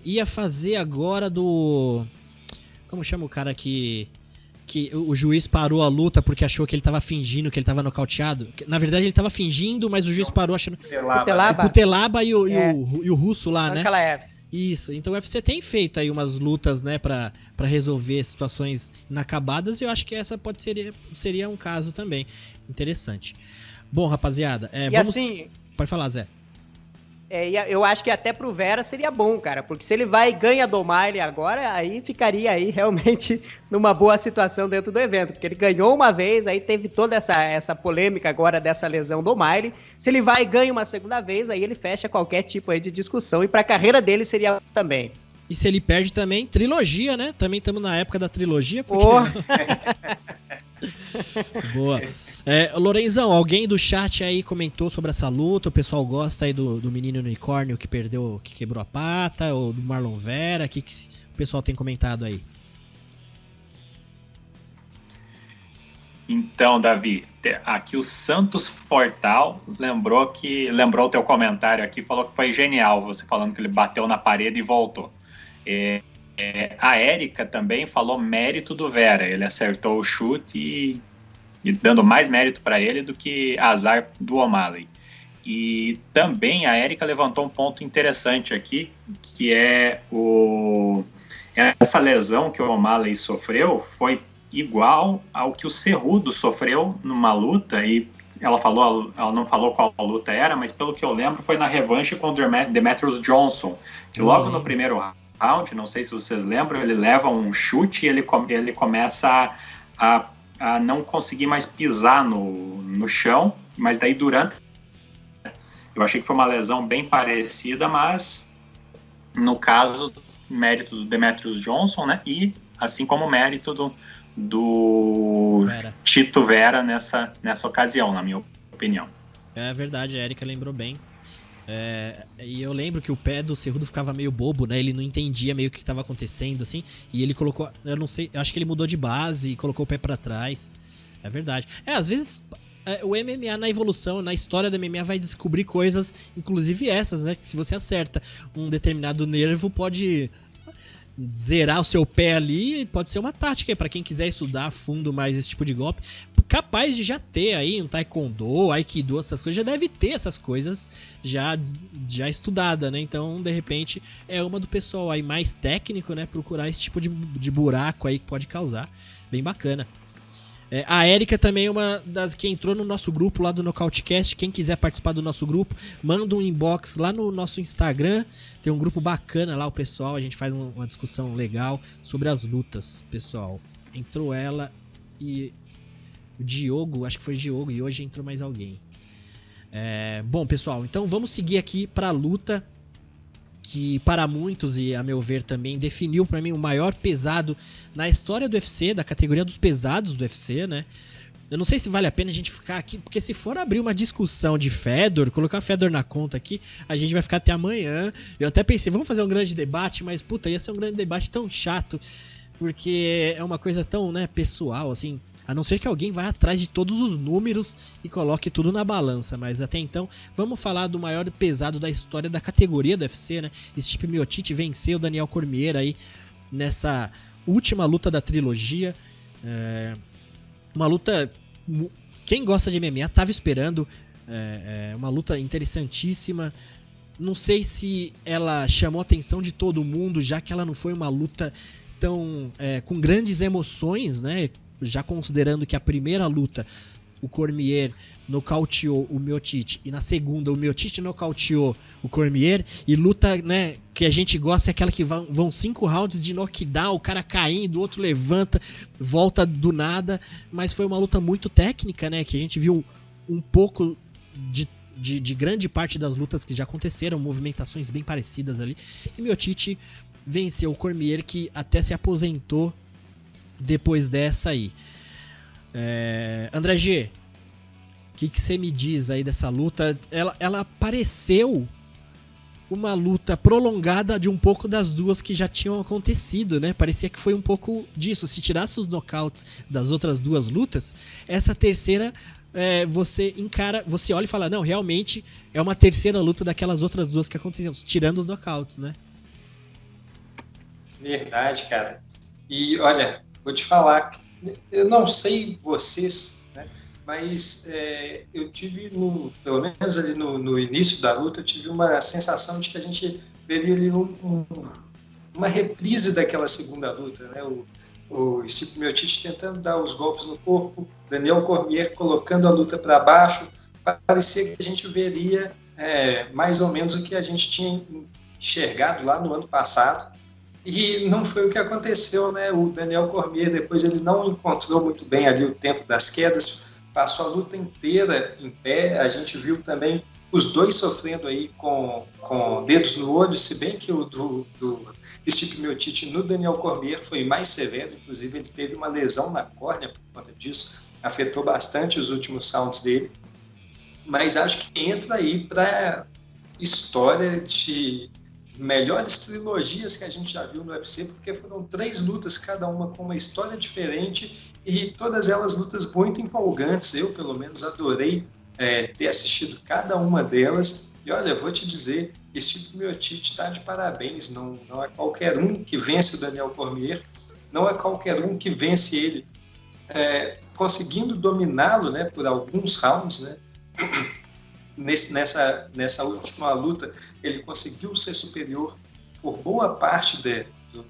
Ia fazer agora do... Como chama o cara que o juiz parou a luta porque achou que ele tava fingindo que ele tava nocauteado? Na verdade ele tava fingindo, mas o juiz parou achando... O Cutelaba e o russo lá, né? Isso, então o UFC tem feito aí umas lutas, né, pra resolver situações inacabadas, e eu acho que essa seria um caso também interessante. Bom, rapaziada, vamos... Assim, pode falar, Zé. Eu acho que até pro Vera seria bom, cara, porque se ele vai e ganha do O'Malley agora, aí ficaria aí realmente numa boa situação dentro do evento, porque ele ganhou uma vez, aí teve toda essa polêmica agora dessa lesão do O'Malley. Se ele vai e ganha uma segunda vez, aí ele fecha qualquer tipo aí de discussão, e pra carreira dele seria também. E se ele perde também, trilogia, né? Também estamos na época da trilogia. Porque... Boa. Lorenzão, alguém do chat aí comentou sobre essa luta? O pessoal gosta aí do menino unicórnio que perdeu, que quebrou a pata, ou do Marlon Vera? O que o pessoal tem comentado aí? Então, Davi, aqui o Santos Portal lembrou o teu comentário aqui, falou que foi genial, você falando que ele bateu na parede e voltou. A Érica também falou mérito do Vera, ele acertou o chute e dando mais mérito para ele do que azar do O'Malley. E também a Érica levantou um ponto interessante aqui, que é essa lesão que o O'Malley sofreu foi igual ao que o Cerrudo sofreu numa luta, e ela não falou qual luta era, mas pelo que eu lembro foi na revanche contra o Demetrius Johnson, que logo no primeiro round, não sei se vocês lembram, ele leva um chute e ele começa a não conseguir mais pisar no chão, mas daí eu achei que foi uma lesão bem parecida, mas no caso, mérito do Demetrius Johnson, né, e assim como o mérito do Tito Vera nessa ocasião, na minha opinião. É verdade, a Érica lembrou bem. E eu lembro que o pé do Cerrudo ficava meio bobo, né? Ele não entendia meio o que estava acontecendo, assim. E ele colocou, eu não sei, acho que ele mudou de base e colocou o pé para trás. É verdade. Às vezes o MMA na evolução, na história do MMA vai descobrir coisas, inclusive essas, né? Que se você acerta um determinado nervo, pode zerar o seu pé ali, pode ser uma tática para quem quiser estudar a fundo mais esse tipo de golpe. Capaz de já ter aí um taekwondo, aikido, essas coisas, já deve ter essas coisas já estudada, né? Então, de repente, é uma do pessoal aí mais técnico, né? Procurar esse tipo de buraco aí que pode causar. Bem bacana. A Érica também é uma das que entrou no nosso grupo lá do Nocautecast. Quem quiser participar do nosso grupo, manda um inbox lá no nosso Instagram. Tem um grupo bacana lá, o pessoal. A gente faz uma discussão legal sobre as lutas, pessoal. Entrou ela e o Diogo, acho que foi o Diogo, e hoje entrou mais alguém. Bom, pessoal, então vamos seguir aqui para a luta que para muitos, e a meu ver também, definiu para mim o maior pesado na história do UFC, da categoria dos pesados do UFC, né? Eu não sei se vale a pena a gente ficar aqui, porque se for abrir uma discussão de Fedor, colocar Fedor na conta aqui, a gente vai ficar até amanhã. Eu até pensei, vamos fazer um grande debate, mas puta, ia ser um grande debate tão chato, porque é uma coisa tão, né, pessoal, assim. A não ser que alguém vá atrás de todos os números e coloque tudo na balança. Mas até então, vamos falar do maior pesado da história da categoria do UFC, né? Stipe Miocic venceu o Daniel Cormier aí nessa última luta da trilogia. Uma luta... Quem gosta de MMA estava esperando. É uma luta interessantíssima. Não sei se ela chamou a atenção de todo mundo, já que ela não foi uma luta tão com grandes emoções, né? Já considerando que a primeira luta o Cormier nocauteou o Miocic e na segunda o Miocic nocauteou o Cormier, e luta, né, que a gente gosta é aquela que vão 5 rounds de knockdown, o cara caindo, o outro levanta, volta do nada, mas foi uma luta muito técnica, né, que a gente viu um pouco de grande parte das lutas que já aconteceram, movimentações bem parecidas ali, e Miocic venceu o Cormier, que até se aposentou depois dessa aí. André G, o que você me diz aí dessa luta? Ela pareceu uma luta prolongada de um pouco das duas que já tinham acontecido, né? Parecia que foi um pouco disso. Se tirasse os nocautes das outras duas lutas, essa terceira você encara, você olha e fala, não, realmente é uma terceira luta daquelas outras duas que aconteceram, tirando os nocautes, né? Verdade, cara. E olha, vou te falar, eu não sei vocês, né? Mas eu tive, pelo menos ali no início da luta, eu tive uma sensação de que a gente veria ali uma reprise daquela segunda luta, né? O Stipe Miocic tentando dar os golpes no corpo, Daniel Cormier colocando a luta para baixo, parecia que a gente veria mais ou menos o que a gente tinha enxergado lá no ano passado, e não foi o que aconteceu, né? O Daniel Cormier, depois ele não encontrou muito bem ali o tempo das quedas, passou a luta inteira em pé. A gente viu também os dois sofrendo aí com dedos no olho, se bem que o do Stipe Miocic no Daniel Cormier foi mais severo, inclusive ele teve uma lesão na córnea por conta disso, afetou bastante os últimos rounds dele, mas acho que entra aí para história de melhores trilogias que a gente já viu no UFC, porque foram 3 lutas, cada uma com uma história diferente, e todas elas lutas muito empolgantes. Eu, pelo menos, adorei ter assistido cada uma delas, e olha, eu vou te dizer, Stipe Miocic está de parabéns, não é qualquer um que vence o Daniel Cormier, não é qualquer um que vence ele conseguindo dominá-lo, né, por alguns rounds, né? Nessa última luta, ele conseguiu ser superior por boa parte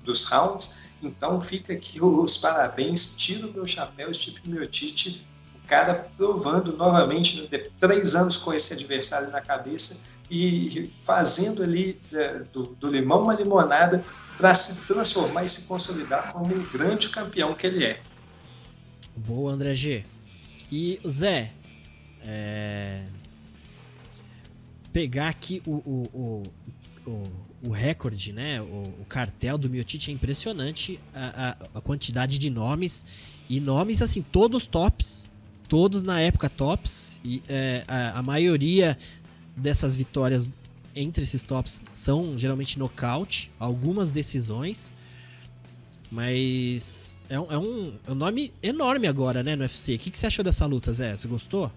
dos rounds, então fica aqui os parabéns, tiro o meu chapéu, Stipe Miocic, o cara provando novamente, né, 3 anos com esse adversário na cabeça e fazendo ali do limão uma limonada para se transformar e se consolidar como o grande campeão que ele é. Boa, André G. E Zé, pegar aqui o recorde, né? O cartel do Miocic é impressionante, a quantidade de nomes, e nomes assim, todos tops, todos na época tops, e a maioria dessas vitórias entre esses tops são geralmente nocaute, algumas decisões, mas é um nome enorme agora, né, no UFC. O que você achou dessa luta, Zé? Você gostou?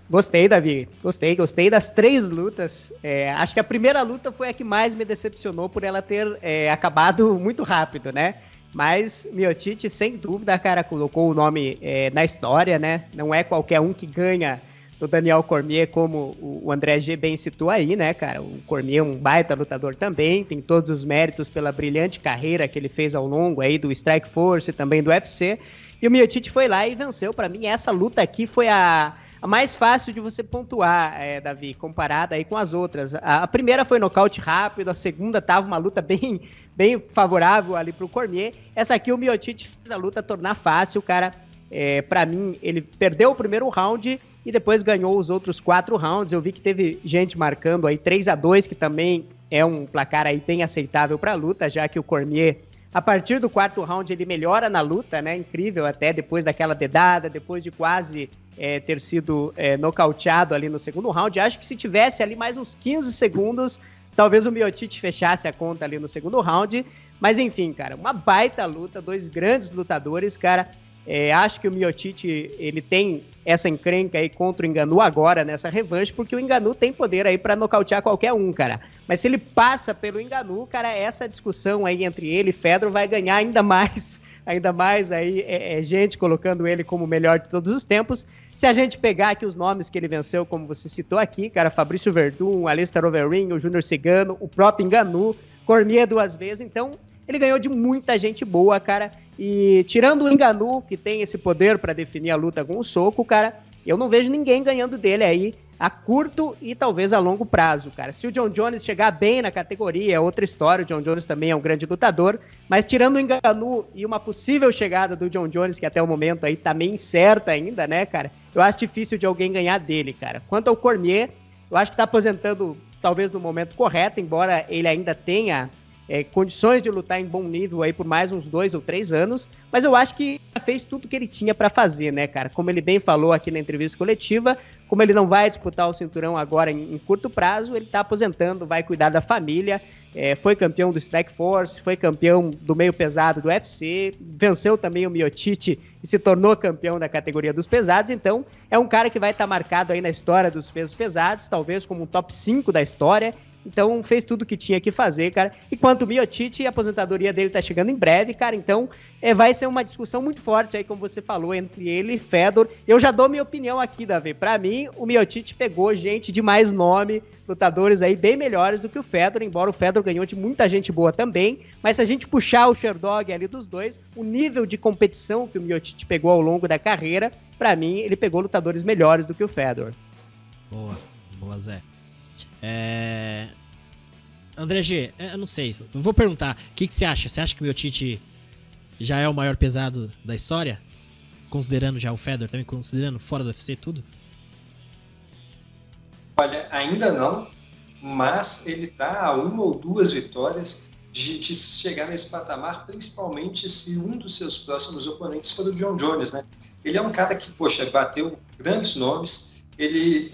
Gostei, Davi. Gostei das 3 lutas. Acho que a primeira luta foi a que mais me decepcionou por ela ter acabado muito rápido, né? Mas Miocic, sem dúvida, cara, colocou o nome na história, né? Não é qualquer um que ganha do Daniel Cormier, como o André G bem citou aí, né, cara? O Cormier é um baita lutador também, tem todos os méritos pela brilhante carreira que ele fez ao longo aí do Strikeforce e também do UFC. E o Miocic foi lá e venceu. Para mim, essa luta aqui foi a mais fácil de você pontuar, Davi, comparada aí com as outras. A primeira foi nocaute rápido, a segunda tava uma luta bem favorável ali pro Cormier. Essa aqui o Miocic fez a luta tornar fácil, cara. Pra mim, ele perdeu o primeiro round e depois ganhou os outros 4 rounds. Eu vi que teve gente marcando aí 3-2, que também é um placar aí bem aceitável pra luta, já que o Cormier, a partir do 4º round, ele melhora na luta, né? Incrível, até depois daquela dedada, depois de quase ter sido nocauteado ali no 2º round. Acho que se tivesse ali mais uns 15 segundos, talvez o Miocic fechasse a conta ali no 2º round. Mas enfim, cara, uma baita luta, 2 grandes lutadores, cara. Acho que o Miocic, ele tem essa encrenca aí contra o Ngannou agora nessa revanche, porque o Ngannou tem poder aí pra nocautear qualquer um, cara. Mas se ele passa pelo Ngannou, cara, essa discussão aí entre ele e Fedor vai ganhar ainda mais ainda mais aí gente colocando ele como o melhor de todos os tempos. Se a gente pegar aqui os nomes que ele venceu, como você citou aqui, cara, Fabrício Verdun, Alistair Overeem, o Júnior Cigano, o próprio Ngannou, Cormier 2 vezes, então ele ganhou de muita gente boa, cara, e tirando o Ngannou, que tem esse poder para definir a luta com o soco, cara, eu não vejo ninguém ganhando dele aí a curto e talvez a longo prazo, cara. Se o John Jones chegar bem na categoria, é outra história, o John Jones também é um grande lutador, mas tirando o Ngannou e uma possível chegada do John Jones, que até o momento aí tá meio incerta ainda, né, cara, eu acho difícil de alguém ganhar dele, cara. Quanto ao Cormier, eu acho que tá aposentando talvez no momento correto, embora ele ainda tenha condições de lutar em bom nível aí por mais uns 2 ou 3 anos, mas eu acho que fez tudo que ele tinha para fazer, né, cara? Como ele bem falou aqui na entrevista coletiva, como ele não vai disputar o cinturão agora em curto prazo, ele tá aposentando, vai cuidar da família, foi campeão do Strikeforce, foi campeão do meio pesado do UFC, venceu também o Miocic e se tornou campeão da categoria dos pesados, então é um cara que vai estar marcado aí na história dos pesos pesados, talvez como um top 5 da história. Então, fez tudo o que tinha que fazer, cara. E quanto o Miocic, a aposentadoria dele tá chegando em breve, cara. Então, vai ser uma discussão muito forte aí, como você falou, entre ele e Fedor. Eu já dou minha opinião aqui, Davi. Pra mim, o Miocic pegou gente de mais nome, lutadores aí bem melhores do que o Fedor, embora o Fedor ganhou de muita gente boa também. Mas se a gente puxar o Sherdog ali dos dois, o nível de competição que o Miocic pegou ao longo da carreira, pra mim, ele pegou lutadores melhores do que o Fedor. Boa, Zé. André G, eu não sei, eu vou perguntar, o que você acha? Você acha que o Miocic já é o maior pesado da história? Considerando já o Fedor, também considerando fora do UFC tudo? Olha, ainda não, mas ele tá a 1 ou 2 vitórias de chegar nesse patamar, principalmente se um dos seus próximos oponentes for o John Jones, né? Ele é um cara que, poxa, bateu grandes nomes, ele,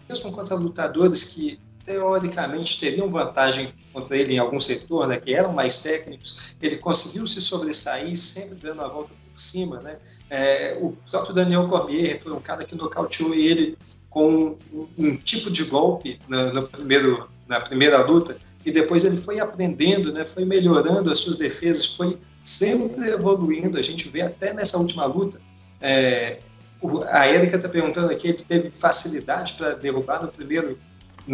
mesmo contra lutadores que teoricamente teriam vantagem contra ele em algum setor, né, que eram mais técnicos, ele conseguiu se sobressair, sempre dando a volta por cima, né? O próprio Daniel Cormier foi um cara que nocauteou ele com um tipo de golpe na primeira luta, e depois ele foi aprendendo, né, foi melhorando as suas defesas, foi sempre evoluindo. A gente vê até nessa última luta, a Erika está perguntando aqui, ele teve facilidade para derrubar no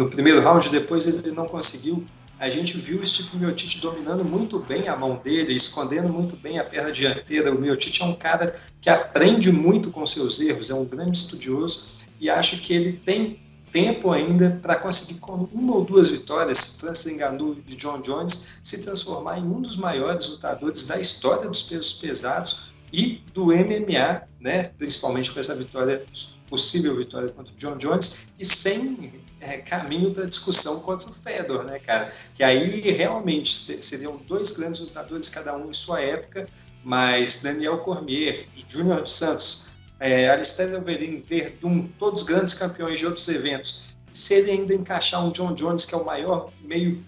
primeiro round, depois ele não conseguiu. A gente viu o Stipe Miocic dominando muito bem a mão dele, escondendo muito bem a perna dianteira. O Miocic é um cara que aprende muito com seus erros, é um grande estudioso, e acho que ele tem tempo ainda para conseguir, com 1 ou 2 vitórias, Francis Ngannou e John Jones, se transformar em um dos maiores lutadores da história dos pesos pesados e do MMA, né? Principalmente com essa possível vitória contra o John Jones, e sem caminho para discussão contra o Fedor, né, cara? Que aí realmente seriam 2 grandes lutadores, cada um em sua época, mas Daniel Cormier, Júnior dos Santos, Alistair Overeem, Verdun, todos grandes campeões de outros eventos. Se ele ainda encaixar um John Jones, que é o maior meio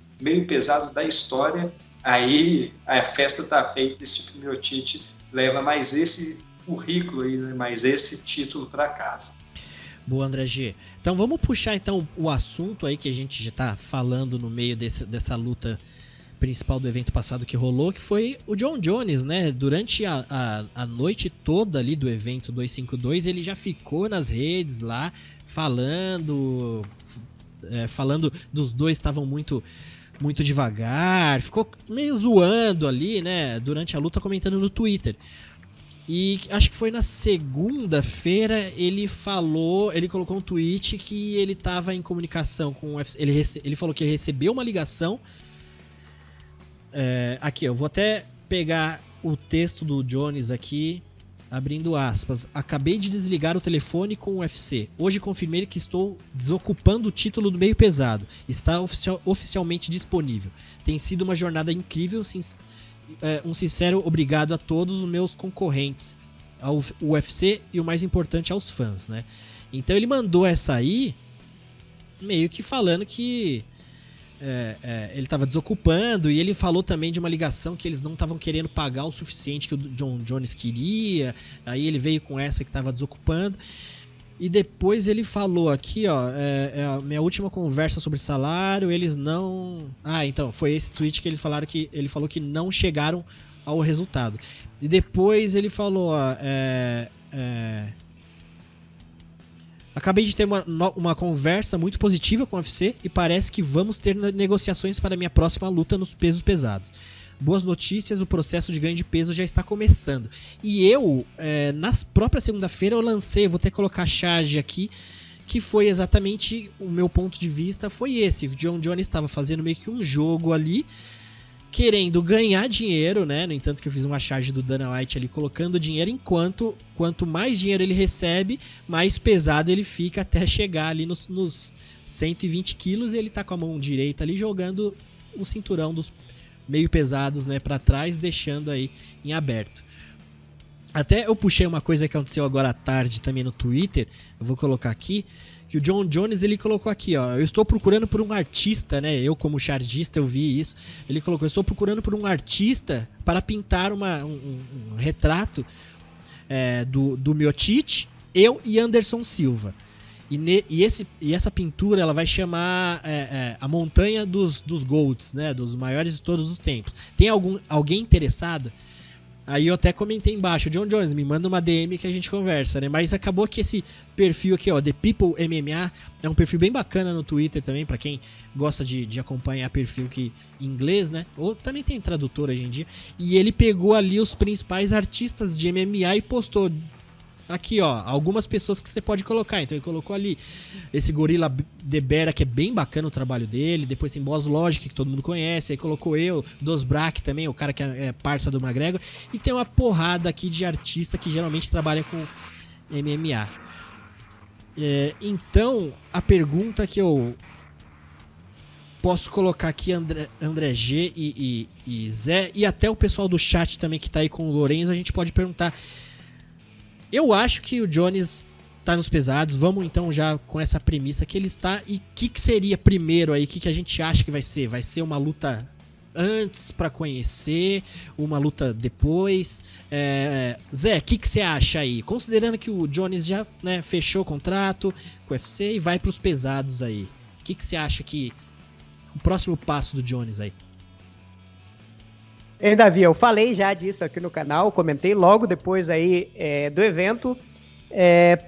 pesado da história, aí a festa tá feita. Esse tipo de Miocic leva mais esse currículo aí, né, mais esse título para casa. Boa, André G. Então vamos puxar então o assunto aí que a gente já tá falando no meio dessa luta principal do evento passado que rolou, que foi o John Jones, né? Durante a noite toda ali do evento 252, ele já ficou nas redes lá falando dos dois estavam muito devagar, ficou meio zoando ali, né? Durante a luta, comentando no Twitter. E acho que foi na segunda-feira ele colocou um tweet que ele estava em comunicação com o UFC. Ele falou que ele recebeu uma ligação. Aqui, eu vou até pegar o texto do Jones aqui, abrindo aspas. Acabei de desligar o telefone com o UFC. Hoje confirmei que estou desocupando o título do meio pesado. Está oficialmente disponível. Tem sido uma jornada incrível, um sincero obrigado a todos os meus concorrentes, ao UFC e o mais importante, aos fãs, né? Então ele mandou essa aí, meio que falando que ele estava desocupando, e ele falou também de uma ligação que eles não estavam querendo pagar o suficiente que o John Jones queria, aí ele veio com essa que estava desocupando. E depois ele falou aqui, ó, a minha última conversa sobre salário, eles não... então, foi esse tweet que ele falou que não chegaram ao resultado. E depois ele falou, acabei de ter uma conversa muito positiva com o UFC e parece que vamos ter negociações para minha próxima luta nos pesos pesados. Boas notícias, o processo de ganho de peso já está começando. E eu, na própria segunda-feira, eu lancei, vou ter que colocar a charge aqui, que foi exatamente o meu ponto de vista, foi esse. O John Jones estava fazendo meio que um jogo ali, querendo ganhar dinheiro, né? No entanto que eu fiz uma charge do Dana White ali, colocando dinheiro, quanto mais dinheiro ele recebe, mais pesado ele fica até chegar ali nos 120 quilos, e ele tá com a mão direita ali jogando o cinturão dos meio pesados, né, para trás, deixando aí em aberto. Até eu puxei uma coisa que aconteceu agora à tarde também no Twitter, eu vou colocar aqui, que o John Jones, ele colocou aqui, ó, eu estou procurando por um artista, né, eu como chargista eu vi isso, ele colocou, eu estou procurando por um artista para pintar um retrato do Miocic, eu e Anderson Silva. E essa pintura ela vai chamar a montanha dos Golds, né, dos maiores de todos os tempos. Tem alguém interessado? Aí eu até comentei embaixo, John Jones, me manda uma DM que a gente conversa, né? Mas acabou que esse perfil aqui, ó, The People MMA, é um perfil bem bacana no Twitter também, pra quem gosta de acompanhar perfil em inglês, né? Ou também tem tradutor hoje em dia. E ele pegou ali os principais artistas de MMA e postou aqui, ó, algumas pessoas que você pode colocar. Então ele colocou ali esse Gorilla Debera, que é bem bacana o trabalho dele. Depois tem Boss Logic, que todo mundo conhece. Aí colocou eu, Dos Brack também, o cara que é parça do McGregor. E tem uma porrada aqui de artista que geralmente trabalha com MMA. Então, a pergunta que eu posso colocar aqui, André G e Zé, e até o pessoal do chat também que tá aí com o Lourenço, a gente pode perguntar. Eu acho que o Jones tá nos pesados. Vamos então já com essa premissa que ele está. E o que seria primeiro aí? O que a gente acha que vai ser? Vai ser uma luta antes para conhecer? Uma luta depois? Zé, o que você acha aí? Considerando que o Jones já, né, fechou o contrato com o UFC e vai para os pesados aí. O que você acha que o próximo passo do Jones aí? Davi, eu falei já disso aqui no canal, comentei logo depois aí do evento.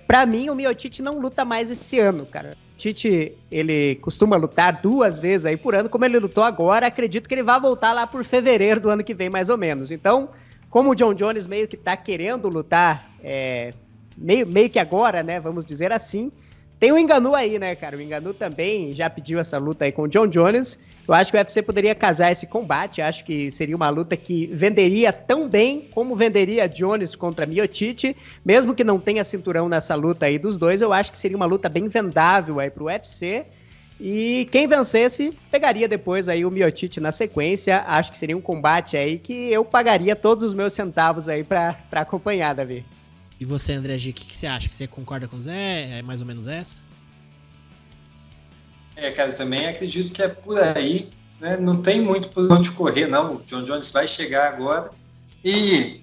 Pra mim, o Miocic não luta mais esse ano, cara. O Miocic, ele costuma lutar 2 vezes aí por ano, como ele lutou agora, acredito que ele vai voltar lá por fevereiro do ano que vem, mais ou menos. Então, como o John Jones meio que tá querendo lutar meio que agora, né, vamos dizer assim, tem o Ngannou aí, né, cara? O Ngannou também já pediu essa luta aí com o John Jones. Eu acho que o UFC poderia casar esse combate. Acho que seria uma luta que venderia tão bem como venderia Jones contra Miocic. Mesmo que não tenha cinturão nessa luta aí dos dois, eu acho que seria uma luta bem vendável aí pro UFC. E quem vencesse, pegaria depois aí o Miocic na sequência. Acho que seria um combate aí que eu pagaria todos os meus centavos aí pra acompanhar, Davi. E você, André G, o que você acha? Que você concorda com o Zé? É mais ou menos essa? Cara, eu também acredito que é por aí, né? Não tem muito por onde correr, não. O John Jones vai chegar agora e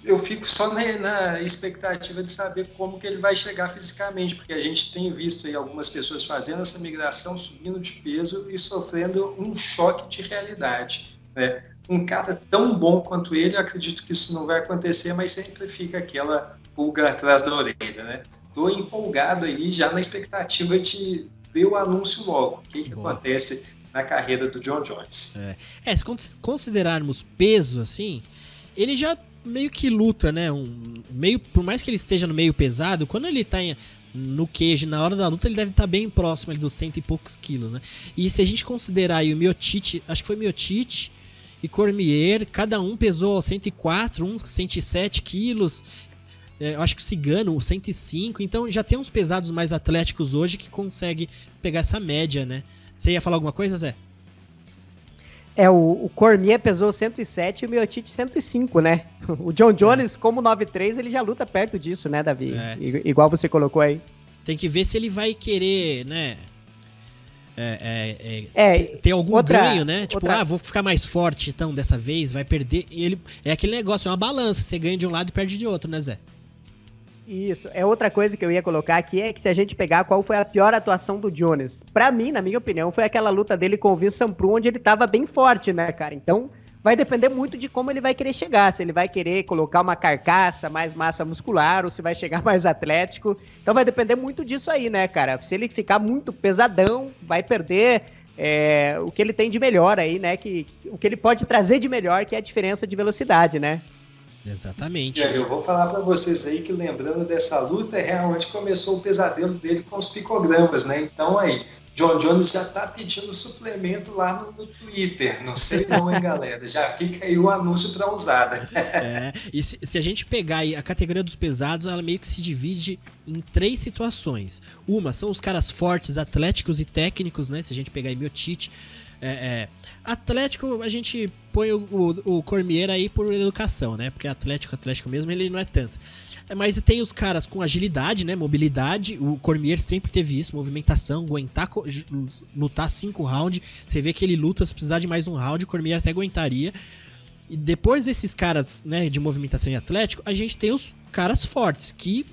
eu fico só na expectativa de saber como que ele vai chegar fisicamente, porque a gente tem visto aí algumas pessoas fazendo essa migração, subindo de peso e sofrendo um choque de realidade, né? Um cara tão bom quanto ele, eu acredito que isso não vai acontecer, mas sempre fica aquela pulga atrás da orelha, né? Tô empolgado aí já na expectativa de ver o anúncio logo, o que acontece na carreira do John Jones. Se considerarmos peso, assim, ele já meio que luta, né? Por mais que ele esteja no meio pesado, quando ele tá no cage, na hora da luta, ele deve estar bem próximo ali dos 100 e poucos quilos, né? E se a gente considerar aí o Miocic, acho que foi Miocic e Cormier, cada um pesou 104, uns 107 quilos. Eu acho que o Cigano, 105. Então já tem uns pesados mais atléticos hoje que consegue pegar essa média, né? Você ia falar alguma coisa, Zé? O Cormier pesou 107 e o Miocic 105, né? O John Jones, como 9'3", ele já luta perto disso, né, Davi? Igual você colocou aí. Tem que ver se ele vai querer, né? Ter algum ganho, né? Tipo, vou ficar mais forte então dessa vez, vai perder. É aquele negócio, é uma balança, você ganha de um lado e perde de outro, né, Zé? Isso, outra coisa que eu ia colocar aqui é que se a gente pegar qual foi a pior atuação do Jones, pra mim, na minha opinião, foi aquela luta dele com o Vince Sampru, onde ele tava bem forte, né, cara? Então, vai depender muito de como ele vai querer chegar, se ele vai querer colocar uma carcaça, mais massa muscular, ou se vai chegar mais atlético. Então vai depender muito disso aí, né, cara? Se ele ficar muito pesadão, vai perder o que ele tem de melhor aí, né? O que ele pode trazer de melhor, que é a diferença de velocidade, né? Exatamente. Eu vou falar para vocês aí que, lembrando dessa luta, realmente começou o pesadelo dele com os picogramas, né? Então aí, John Jones já tá pedindo suplemento lá no Twitter. Não sei não, hein, galera? Já fica aí o anúncio para usada. E se a gente pegar aí a categoria dos pesados, ela meio que se divide em 3 situações. Uma são os caras fortes, atléticos e técnicos, né? Se a gente pegar aí Miocic. Atlético, a gente põe o Cormier aí por educação, né? Porque Atlético mesmo, ele não é tanto. Mas tem os caras com agilidade, né? Mobilidade. O Cormier sempre teve isso, movimentação, aguentar lutar 5 rounds. Você vê que ele luta, se precisar de mais um round, o Cormier até aguentaria. E depois desses caras, né, de movimentação e atlético, a gente tem os caras fortes, que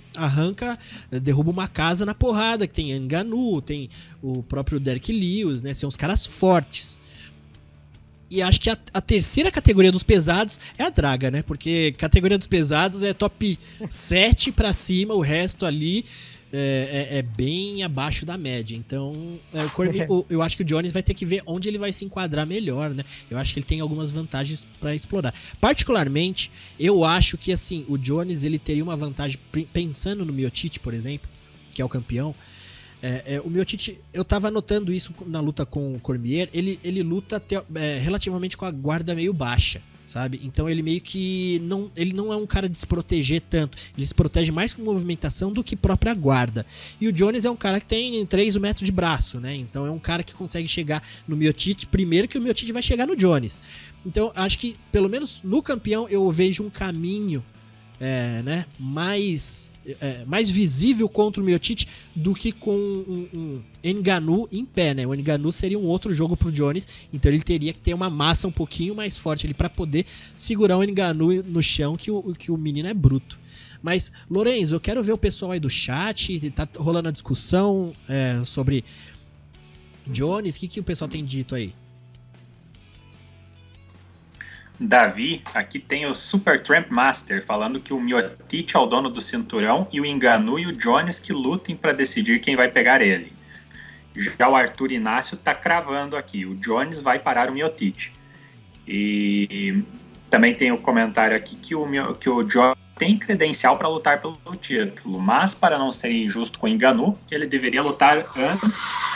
derruba uma casa na porrada, que tem Ngannou, tem o próprio Derek Lewis, né? São os caras fortes. E acho que a terceira categoria dos pesados é a draga, né? Porque categoria dos pesados é top 7 pra cima, o resto ali é bem abaixo da média. Então, eu acho que o Jones vai ter que ver onde ele vai se enquadrar melhor, né? Eu acho que ele tem algumas vantagens para explorar. Particularmente, eu acho que assim, o Jones ele teria uma vantagem, pensando no Miocic, por exemplo, que é o campeão. O Miocic, eu tava notando isso na luta com o Cormier, ele luta relativamente com a guarda meio baixa, sabe? Então ele meio que ele não é um cara de se proteger tanto, ele se protege mais com movimentação do que própria guarda. E o Jones é um cara que tem 3 metros de braço, né? Então é um cara que consegue chegar no Miocic primeiro que o Miocic vai chegar no Jones. Então acho que, pelo menos no campeão, eu vejo um caminho né, mais visível contra o Miocic do que com um Ngannou em pé, né? O Ngannou seria um outro jogo pro Jones, então ele teria que ter uma massa um pouquinho mais forte ali para poder segurar o Ngannou no chão, que o menino é bruto. Mas, Lorenzo, eu quero ver o pessoal aí do chat, tá rolando a discussão sobre Jones, o que o pessoal tem dito aí? Davi, aqui tem o Super Tramp Master falando que o Miocic é o dono do cinturão e o Ngannou e o Jones que lutem para decidir quem vai pegar ele. Já o Arthur Inácio tá cravando aqui, o Jones vai parar o Miocic. E também tem o comentário aqui que o Jones tem credencial para lutar pelo título, mas para não ser injusto com o Ngannou, ele deveria lutar antes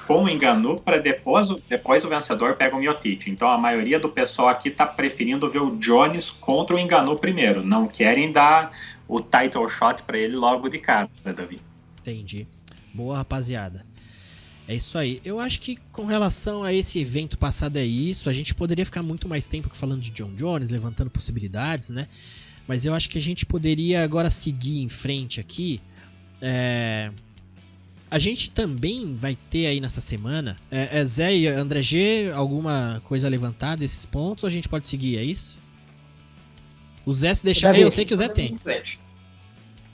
com o Ngannou para depois o vencedor pega o Miocic. Então a maioria do pessoal aqui está preferindo ver o Jones contra o Ngannou primeiro. Não querem dar o title shot para ele logo de cara, Davi. Entendi. Boa, rapaziada. É isso aí. Eu acho que com relação a esse evento passado é isso. A gente poderia ficar muito mais tempo falando de John Jones, levantando possibilidades, né? Mas eu acho que a gente poderia agora seguir em frente aqui. A gente também vai ter aí nessa semana, Zé e André G, alguma coisa a levantar desses pontos, ou a gente pode seguir, é isso? O Zé se deixar, eu sei que o Zé tem.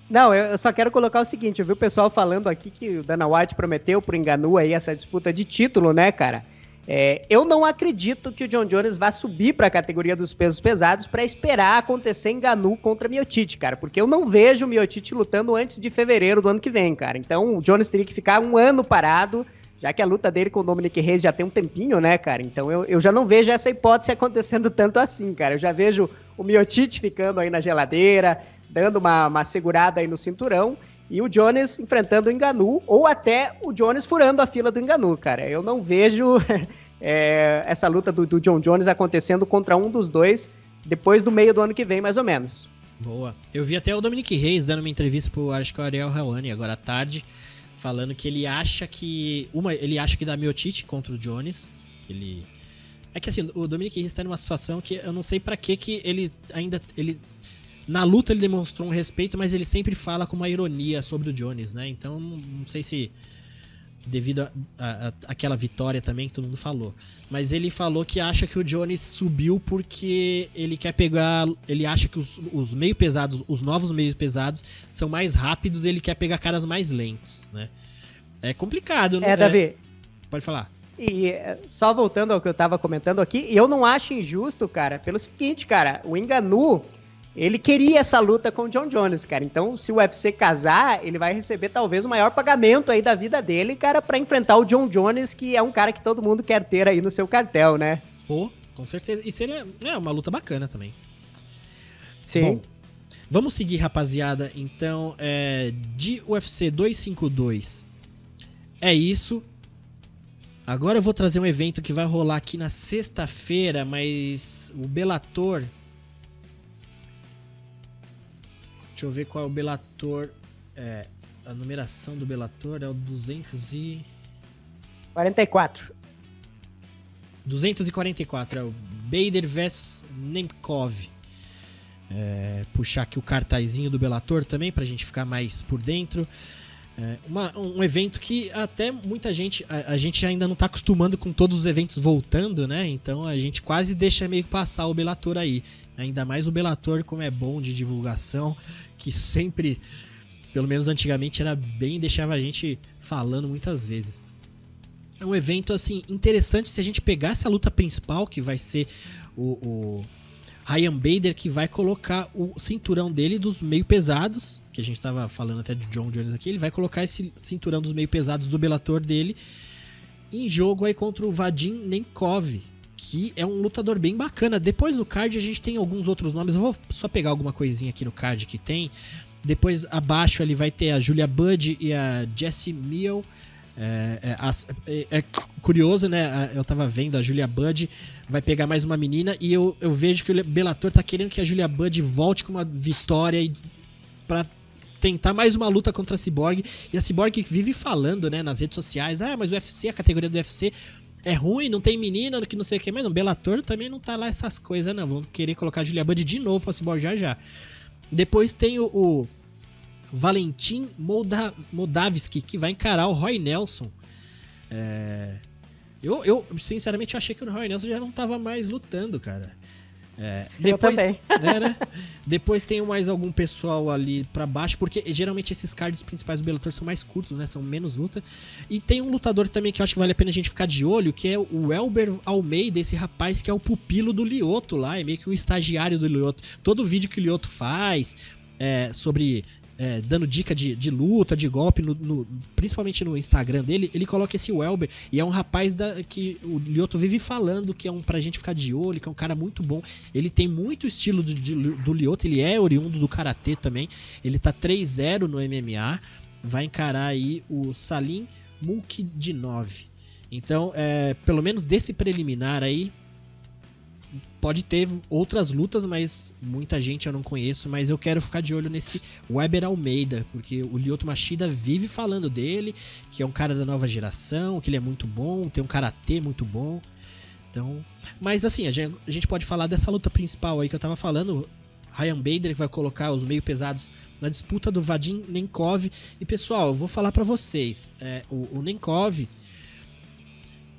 Não, eu só quero colocar o seguinte, eu vi o pessoal falando aqui que o Dana White prometeu pro Ngannou aí essa disputa de título, né, cara? Eu não acredito que o John Jones vá subir para a categoria dos pesos pesados para esperar acontecer Ngannou contra Miocic, cara, porque eu não vejo o Miocic lutando antes de fevereiro do ano que vem, cara. Então o Jones teria que ficar um ano parado, já que a luta dele com o Dominic Reyes já tem um tempinho, né, cara? Então eu já não vejo essa hipótese acontecendo tanto assim, cara. Eu já vejo o Miocic ficando aí na geladeira, dando uma segurada aí no cinturão, e o Jones enfrentando o Ngannou, ou até o Jones furando a fila do Ngannou, cara. Eu não vejo essa luta do John Jones acontecendo contra um dos dois depois do meio do ano que vem, mais ou menos. Boa. Eu vi até o Dominic Reyes dando uma entrevista pro, acho que o Ariel Helwani agora à tarde, falando que ele acha que dá Miocic contra o Jones. É que assim, o Dominic Reyes tá numa situação que eu não sei pra que ele na luta ele demonstrou um respeito, mas ele sempre fala com uma ironia sobre o Jones, né? Então não sei se devido a aquela vitória também que todo mundo falou. Mas ele falou que acha que o Jones subiu porque ele quer pegar... Ele acha que os meio pesados, os novos meio pesados são mais rápidos e ele quer pegar caras mais lentos, né? É complicado, né? Davi... Pode falar. E só voltando ao que eu tava comentando aqui, eu não acho injusto, cara, pelo seguinte, cara, o Ngannou, ele queria essa luta com o John Jones, cara. Então, se o UFC casar, ele vai receber talvez o maior pagamento aí da vida dele, cara, pra enfrentar o John Jones, que é um cara que todo mundo quer ter aí no seu cartel, né? Pô, com certeza. E seria uma luta bacana também. Sim. Bom, vamos seguir, rapaziada. Então, de UFC 252, é isso. Agora eu vou trazer um evento que vai rolar aqui na sexta-feira, mas o Bellator... Deixa eu ver qual é o Bellator. A numeração do Bellator é o 44. 244, é o Bader vs Nemkov. Puxar aqui o cartazinho do Bellator também, pra gente ficar mais por dentro. Um evento que até muita gente, a gente ainda não tá acostumando com todos os eventos voltando, né? Então a gente quase deixa meio passar o Bellator aí. Ainda mais o Bellator, como é bom de divulgação, que sempre, pelo menos antigamente, era bem, deixava a gente falando muitas vezes. É um evento assim interessante se a gente pegar essa luta principal, que vai ser o Ryan Bader, que vai colocar o cinturão dele dos meio pesados, que a gente estava falando até de John Jones aqui, ele vai colocar esse cinturão dos meio pesados do Bellator dele em jogo aí contra o Vadim Nemkov, que é um lutador bem bacana. Depois no card a gente tem alguns outros nomes, eu vou só pegar alguma coisinha aqui no card que tem. Depois abaixo ali vai ter a Julia Budd e a Jessie Meehl. É curioso, né? Eu tava vendo, a Julia Budd vai pegar mais uma menina e eu vejo que o Bellator tá querendo que a Julia Budd volte com uma vitória pra tentar mais uma luta contra a Cyborg. E a Cyborg vive falando, né, nas redes sociais, mas o UFC, a categoria do UFC é ruim, não tem menina, que não sei o que, mas no Bellator também não tá lá essas coisas, não. Vamos querer colocar a Julia Budd de novo pra Cyborg já. Depois tem o Valentin Moldavsky, que vai encarar o Roy Nelson. Eu sinceramente achei que o Roy Nelson já não tava mais lutando, cara. Depois, eu também. Né? Depois tem mais algum pessoal ali pra baixo, porque geralmente esses cards principais do Bellator são mais curtos, né? São menos luta. E tem um lutador também que eu acho que vale a pena a gente ficar de olho, que é o Elber Almeida, esse rapaz que é o pupilo do Lyoto lá, é meio que um estagiário do Lyoto. Todo vídeo que o Lyoto faz sobre... dando dica de luta, de golpe, principalmente no Instagram dele, ele coloca esse Welber, e é um rapaz que o Lyoto vive falando, que é pra gente ficar de olho, que é um cara muito bom. Ele tem muito estilo do Lyoto, ele é oriundo do Karatê também, ele tá 3-0 no MMA, vai encarar aí o Salim Mulkidinov. Então, pelo menos desse preliminar aí, pode ter outras lutas, mas muita gente eu não conheço, mas eu quero ficar de olho nesse Weber Almeida, porque o Lyoto Machida vive falando dele, que é um cara da nova geração, que ele é muito bom, tem um karatê muito bom. Então, mas assim, a gente pode falar dessa luta principal aí que eu tava falando, Ryan Bader, que vai colocar os meio pesados na disputa do Vadim Nemkov. E pessoal, eu vou falar pra vocês, o Nemkov,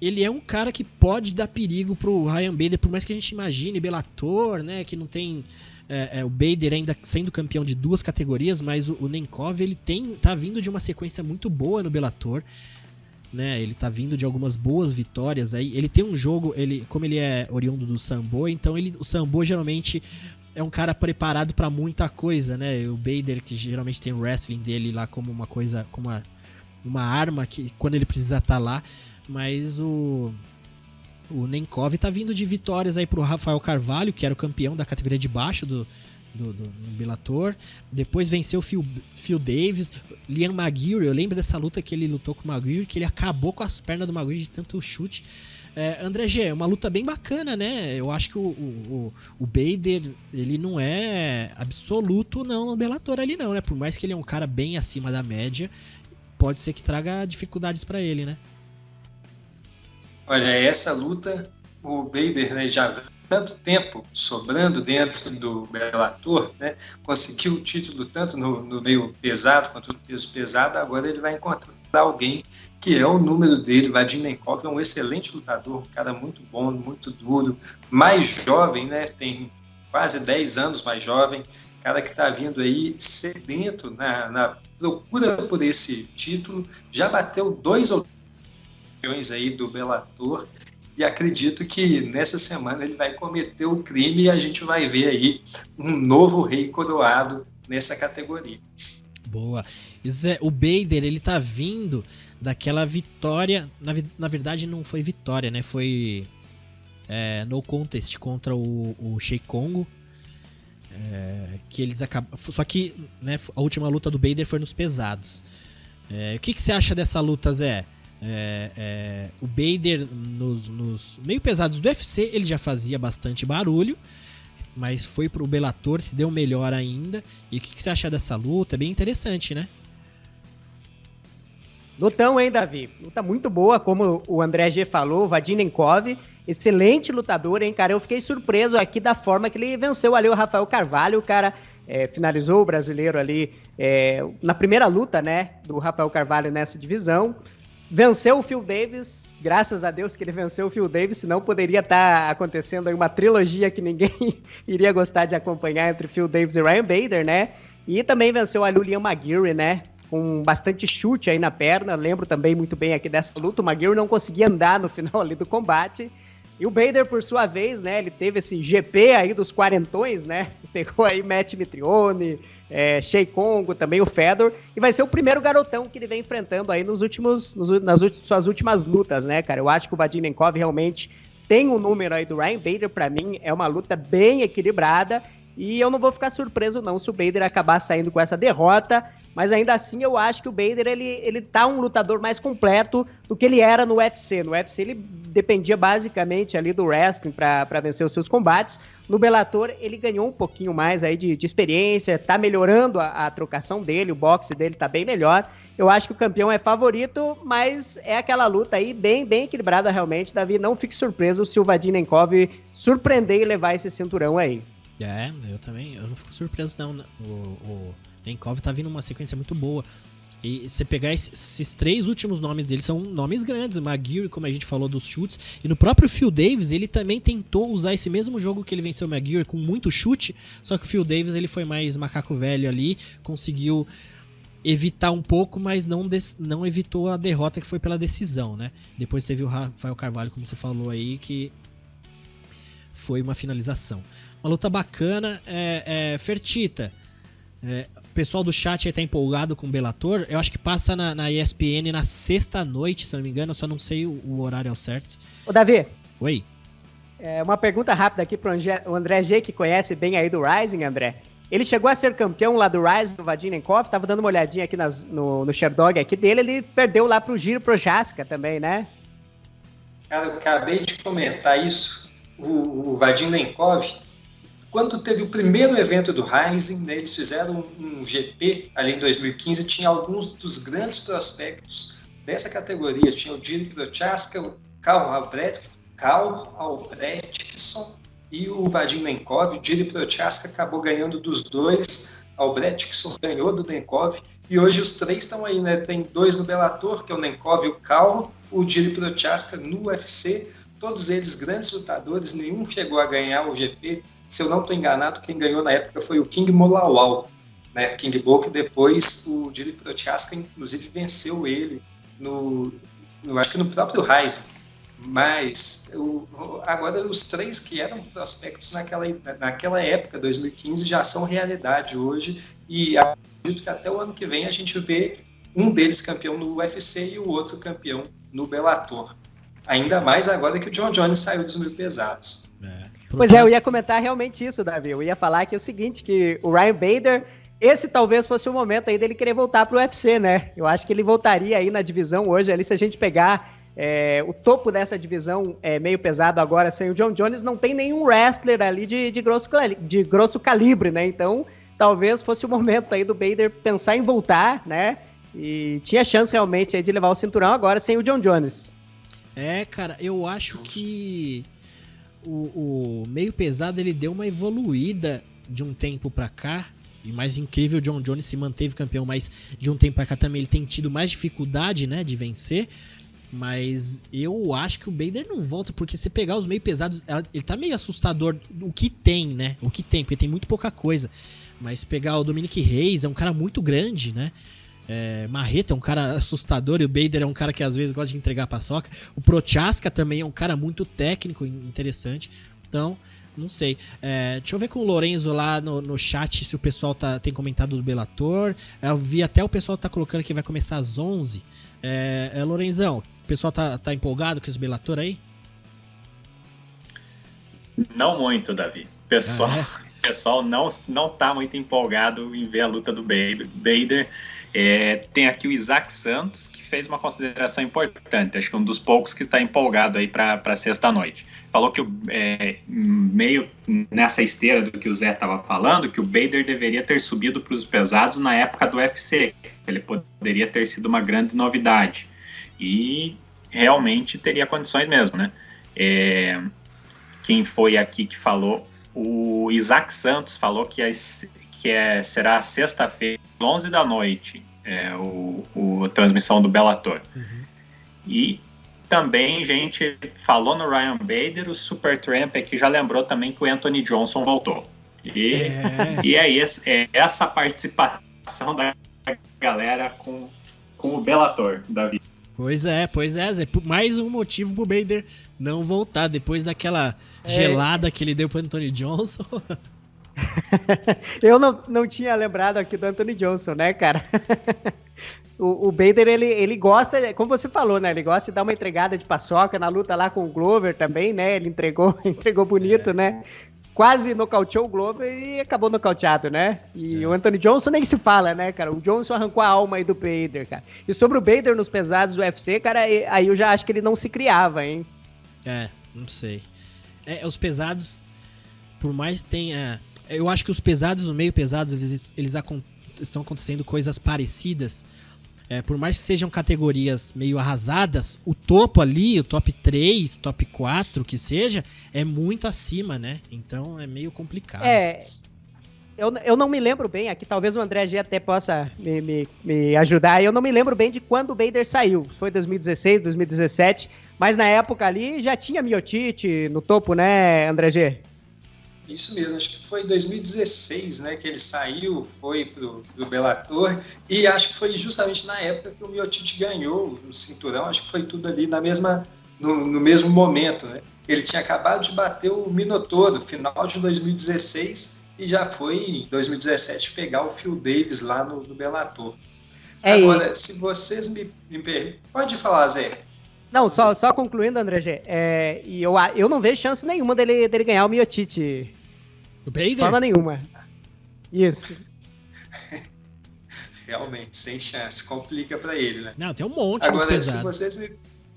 ele é um cara que pode dar perigo pro Ryan Bader, por mais que a gente imagine Bellator, né, que não tem o Bader ainda sendo campeão de 2 categorias, mas o Nemkov, ele tá vindo de uma sequência muito boa no Bellator, né, ele tá vindo de algumas boas vitórias aí, ele tem um jogo, como ele é oriundo do Sambo, então o Sambo geralmente é um cara preparado pra muita coisa, né, o Bader, que geralmente tem o wrestling dele lá como uma coisa, como uma arma que quando ele precisa estar lá. Mas o Nemkov tá vindo de vitórias aí pro Rafael Carvalho, que era o campeão da categoria de baixo do Bellator. Depois venceu o Phil Davis, Liam Maguire. Eu lembro dessa luta que ele lutou com o Maguire, que ele acabou com as pernas do Maguire de tanto chute. André G, é uma luta bem bacana, né? Eu acho que o Bader, ele não é absoluto não no Bellator ali não, né? Por mais que ele é um cara bem acima da média, pode ser que traga dificuldades para ele, né? Olha, essa luta, o Bader, né, já há tanto tempo sobrando dentro do Bellator, né, conseguiu o título tanto no meio pesado quanto no peso pesado, agora ele vai encontrar alguém que é o número dele. Vadim Nemkov é um excelente lutador, um cara muito bom, muito duro, mais jovem, né, tem quase 10 anos mais jovem, cara que está vindo aí sedento na procura por esse título, já bateu 2 ou campeões aí do Bellator. E acredito que nessa semana ele vai cometer o crime e a gente vai ver aí um novo rei coroado nessa categoria. Boa. Zé, o Bader, ele tá vindo daquela vitória, na verdade não foi vitória, né? Foi no contest contra o Shea Congo, que eles acabam. Só que, né, a última luta do Bader foi nos pesados. O que você acha dessa luta, Zé? O Bader nos meio pesados do UFC ele já fazia bastante barulho, mas foi pro Bellator, se deu melhor ainda. E o que você acha dessa luta? É bem interessante, né? Lutão, hein, Davi? Luta muito boa, como o André G falou, Vadinenkov, excelente lutador, hein, cara? Eu fiquei surpreso aqui da forma que ele venceu ali o Rafael Carvalho, o cara finalizou o brasileiro ali na primeira luta, né, do Rafael Carvalho nessa divisão. Venceu o Phil Davis, graças a Deus que ele venceu o Phil Davis, senão poderia estar acontecendo aí uma trilogia que ninguém iria gostar de acompanhar entre Phil Davis e Ryan Bader, né? E também venceu a Lilian McGeary, né? Com bastante chute aí na perna, lembro também muito bem aqui dessa luta, o McGeary não conseguia andar no final ali do combate. E o Bader, por sua vez, né, ele teve esse GP aí dos quarentões, né, pegou aí Matt Mitrione, Shea Congo, também o Fedor, e vai ser o primeiro garotão que ele vem enfrentando aí nas suas últimas lutas, né, cara. Eu acho que o Vadinenkov realmente tem um número aí do Ryan Bader, pra mim é uma luta bem equilibrada, e eu não vou ficar surpreso não se o Bader acabar saindo com essa derrota, mas ainda assim eu acho que o Bader ele tá um lutador mais completo do que ele era no UFC. No UFC ele dependia basicamente ali do wrestling para vencer os seus combates. No Bellator ele ganhou um pouquinho mais aí de experiência, tá melhorando a trocação dele, o boxe dele tá bem melhor. Eu acho que o campeão é favorito, mas é aquela luta aí bem equilibrada realmente. Davi, não fique surpreso se o Vadinenkov surpreender e levar esse cinturão aí. Eu não fico surpreso não. O Nenkov tá vindo uma sequência muito boa. E você pegar esses três últimos nomes dele, são nomes grandes. O McGeary, como a gente falou dos chutes. E no próprio Phil Davis, ele também tentou usar esse mesmo jogo que ele venceu o McGeary com muito chute. Só que o Phil Davis ele foi mais macaco velho ali. Conseguiu evitar um pouco, mas não evitou a derrota que foi pela decisão, né? Depois teve o Rafael Carvalho, como você falou aí, que foi uma finalização. Uma luta bacana. Fertita, o pessoal do chat aí tá empolgado com o Bellator. Eu acho que passa na ESPN na sexta-noite, se eu não me engano. Eu só não sei o horário ao certo. Ô, Davi. Oi. Uma pergunta rápida aqui pro André G, que conhece bem aí do Rising, André. Ele chegou a ser campeão lá do Rising, do Vadinenkov. Tava dando uma olhadinha aqui no Sherdog aqui dele. Ele perdeu lá pro Giro Prochaska também, né? Cara, eu acabei de comentar isso. O Vadinenkov, quando teve o primeiro evento do Rising, né, eles fizeram um GP ali em 2015, tinha alguns dos grandes prospectos dessa categoria, tinha o Jiri Prochaska, o Karl Albrechtson e o Vadinenkov. O Jiri Prochaska acabou ganhando dos dois, Albrechtson ganhou do Nenkov, e hoje os três estão aí, né? Tem dois no Bellator, que é o Nenkov e o Karl, o Jiri Prochaska no UFC, todos eles grandes lutadores, nenhum chegou a ganhar o GP. Se eu não estou enganado, quem ganhou na época foi o King Molawal, né? King Bo, que depois o Jiri Prochaska, inclusive, venceu ele acho que no próprio Rising. Mas agora os três que eram prospectos naquela época, 2015, já são realidade hoje, e acredito que até o ano que vem a gente vê um deles campeão no UFC e o outro campeão no Bellator. Ainda mais agora que o John Jones saiu dos meio pesados. Pois eu ia comentar realmente isso, Davi. Eu ia falar que é o seguinte, que o Ryan Bader, esse talvez fosse o momento aí dele querer voltar pro UFC, né? Eu acho que ele voltaria aí na divisão hoje, ali se a gente pegar o topo dessa divisão meio pesado agora sem o John Jones, não tem nenhum wrestler ali de grosso calibre, né? Então, talvez fosse o momento aí do Bader pensar em voltar, né? E tinha chance realmente aí de levar o cinturão agora sem o John Jones. Cara, eu acho que o meio pesado ele deu uma evoluída de um tempo pra cá. E mais incrível, o John Jones se manteve campeão, mas de um tempo pra cá também ele tem tido mais dificuldade, né, de vencer. Mas eu acho que o Bader não volta, porque se pegar os meio pesados, ele tá meio assustador o que tem, né? O que tem, porque tem muito pouca coisa. Mas pegar o Dominic Reyes, é um cara muito grande, né? Marreta é um cara assustador e o Bader é um cara que às vezes gosta de entregar a paçoca. O Prochaska também é um cara muito técnico, interessante. Então, não sei. Deixa eu ver com o Lorenzo lá no chat se o pessoal tem comentado do Bellator. Eu vi até o pessoal tá colocando que vai começar às 11. Lorenzão, o pessoal tá empolgado com esse Bellator aí? Não muito, Davi. O pessoal não tá muito empolgado em ver a luta do Bader. Tem aqui o Isaac Santos, que fez uma consideração importante, acho que um dos poucos que está empolgado aí para sexta-noite. Falou que meio nessa esteira do que o Zé estava falando, que o Bader deveria ter subido para os pesados na época do UFC, ele poderia ter sido uma grande novidade, e realmente teria condições mesmo, né? Quem foi aqui que falou? O Isaac Santos falou que será sexta-feira, 11 da noite, a transmissão do Bellator. Uhum. E também, gente, falou no Ryan Bader, o Supertramp aqui já lembrou também que o Anthony Johnson voltou. E essa participação da galera com o Bellator, Davi. Pois é, Zé. Mais um motivo pro Bader não voltar, depois daquela gelada que ele deu pro Anthony Johnson. Eu não tinha lembrado aqui do Anthony Johnson, né, cara? O Bader, ele gosta, como você falou, né? Ele gosta de dar uma entregada de paçoca na luta lá com o Glover também, né? Ele entregou bonito, né? Quase nocauteou o Glover e acabou nocauteado, né? E o Anthony Johnson nem se fala, né, cara? O Johnson arrancou a alma aí do Bader, cara. E sobre o Bader nos pesados do UFC, cara, aí eu já acho que ele não se criava, hein? Não sei. Os pesados, por mais tenha... Eu acho que os pesados, os meio pesados, eles estão acontecendo coisas parecidas. Por mais que sejam categorias meio arrasadas, o topo ali, o top 3, top 4, que seja, é muito acima, né? Então é meio complicado. Eu não me lembro bem, aqui talvez o André G até possa me ajudar, eu não me lembro bem de quando o Bader saiu, foi 2016, 2017, mas na época ali já tinha Miocic no topo, né, André G? Isso mesmo, acho que foi em 2016, né, que ele saiu, foi pro Bellator, e acho que foi justamente na época que o Miocic ganhou o cinturão, acho que foi tudo ali no mesmo momento, né? Ele tinha acabado de bater o Minotauro, final de 2016, e já foi em 2017 pegar o Phil Davis lá no Bellator. Agora, se vocês me pode falar, Zé. Não, só concluindo, André G, e eu não vejo chance nenhuma dele ganhar o Miocic. O Bader? De forma nenhuma. Isso. Realmente, sem chance. Complica pra ele, né? Não, tem um monte. Agora, se vocês me...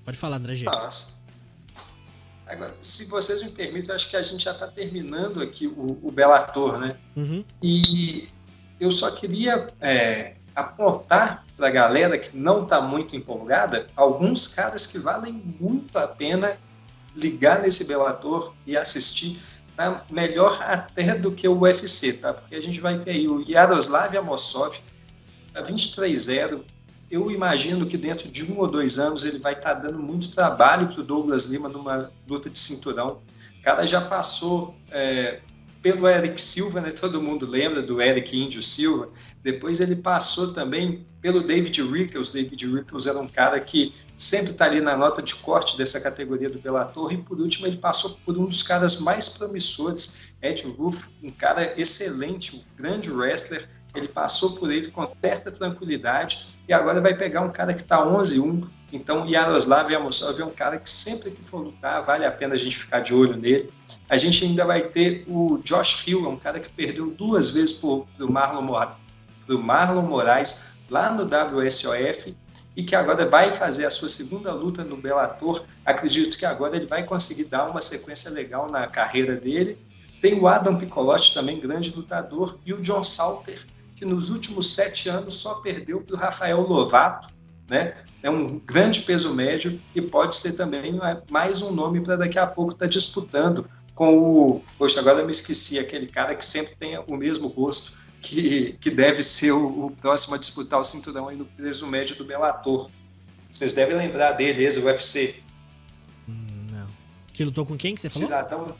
Pode falar, André G. Nossa. Agora, se vocês me permitem, eu acho que a gente já tá terminando aqui o Bellator, né? Uhum. E eu só queria apontar para a galera que não está muito empolgada alguns caras que valem muito a pena ligar nesse Bellator e assistir, tá? Melhor até do que o UFC, tá? Porque a gente vai ter aí o Yaroslav Amosov, a 23-0. Eu imagino que dentro de 1 ou 2 anos ele vai estar dando muito trabalho para o Douglas Lima numa luta de cinturão. O cara já passou pelo Eric Silva, né? Todo mundo lembra do Eric Índio Silva. Depois ele passou também pelo David Rickles. David Rickles era um cara que sempre está ali na nota de corte dessa categoria do Bellator. E por último ele passou por um dos caras mais promissores, Ed Ruff, um cara excelente, um grande wrestler. Ele passou por ele com certa tranquilidade e agora vai pegar um cara que está 11-1. Então, Yaroslav Amosov é um cara que sempre que for lutar, vale a pena a gente ficar de olho nele. A gente ainda vai ter o Josh Hill, é um cara que perdeu 2 vezes pro Marlon Moraes lá no WSOF e que agora vai fazer a sua segunda luta no Bellator. Acredito que agora ele vai conseguir dar uma sequência legal na carreira dele. Tem o Adam Piccolotti, também grande lutador, e o John Salter, que nos últimos 7 anos só perdeu para o Rafael Lovato, né? É um grande peso médio e pode ser também mais um nome para daqui a pouco estar disputando com o... Poxa, agora eu me esqueci, aquele cara que sempre tem o mesmo rosto, que deve ser o próximo a disputar o cinturão aí no peso médio do Bellator. Vocês devem lembrar dele, ex-UFC. Não. Que lutou com quem que você falou? Cidadão.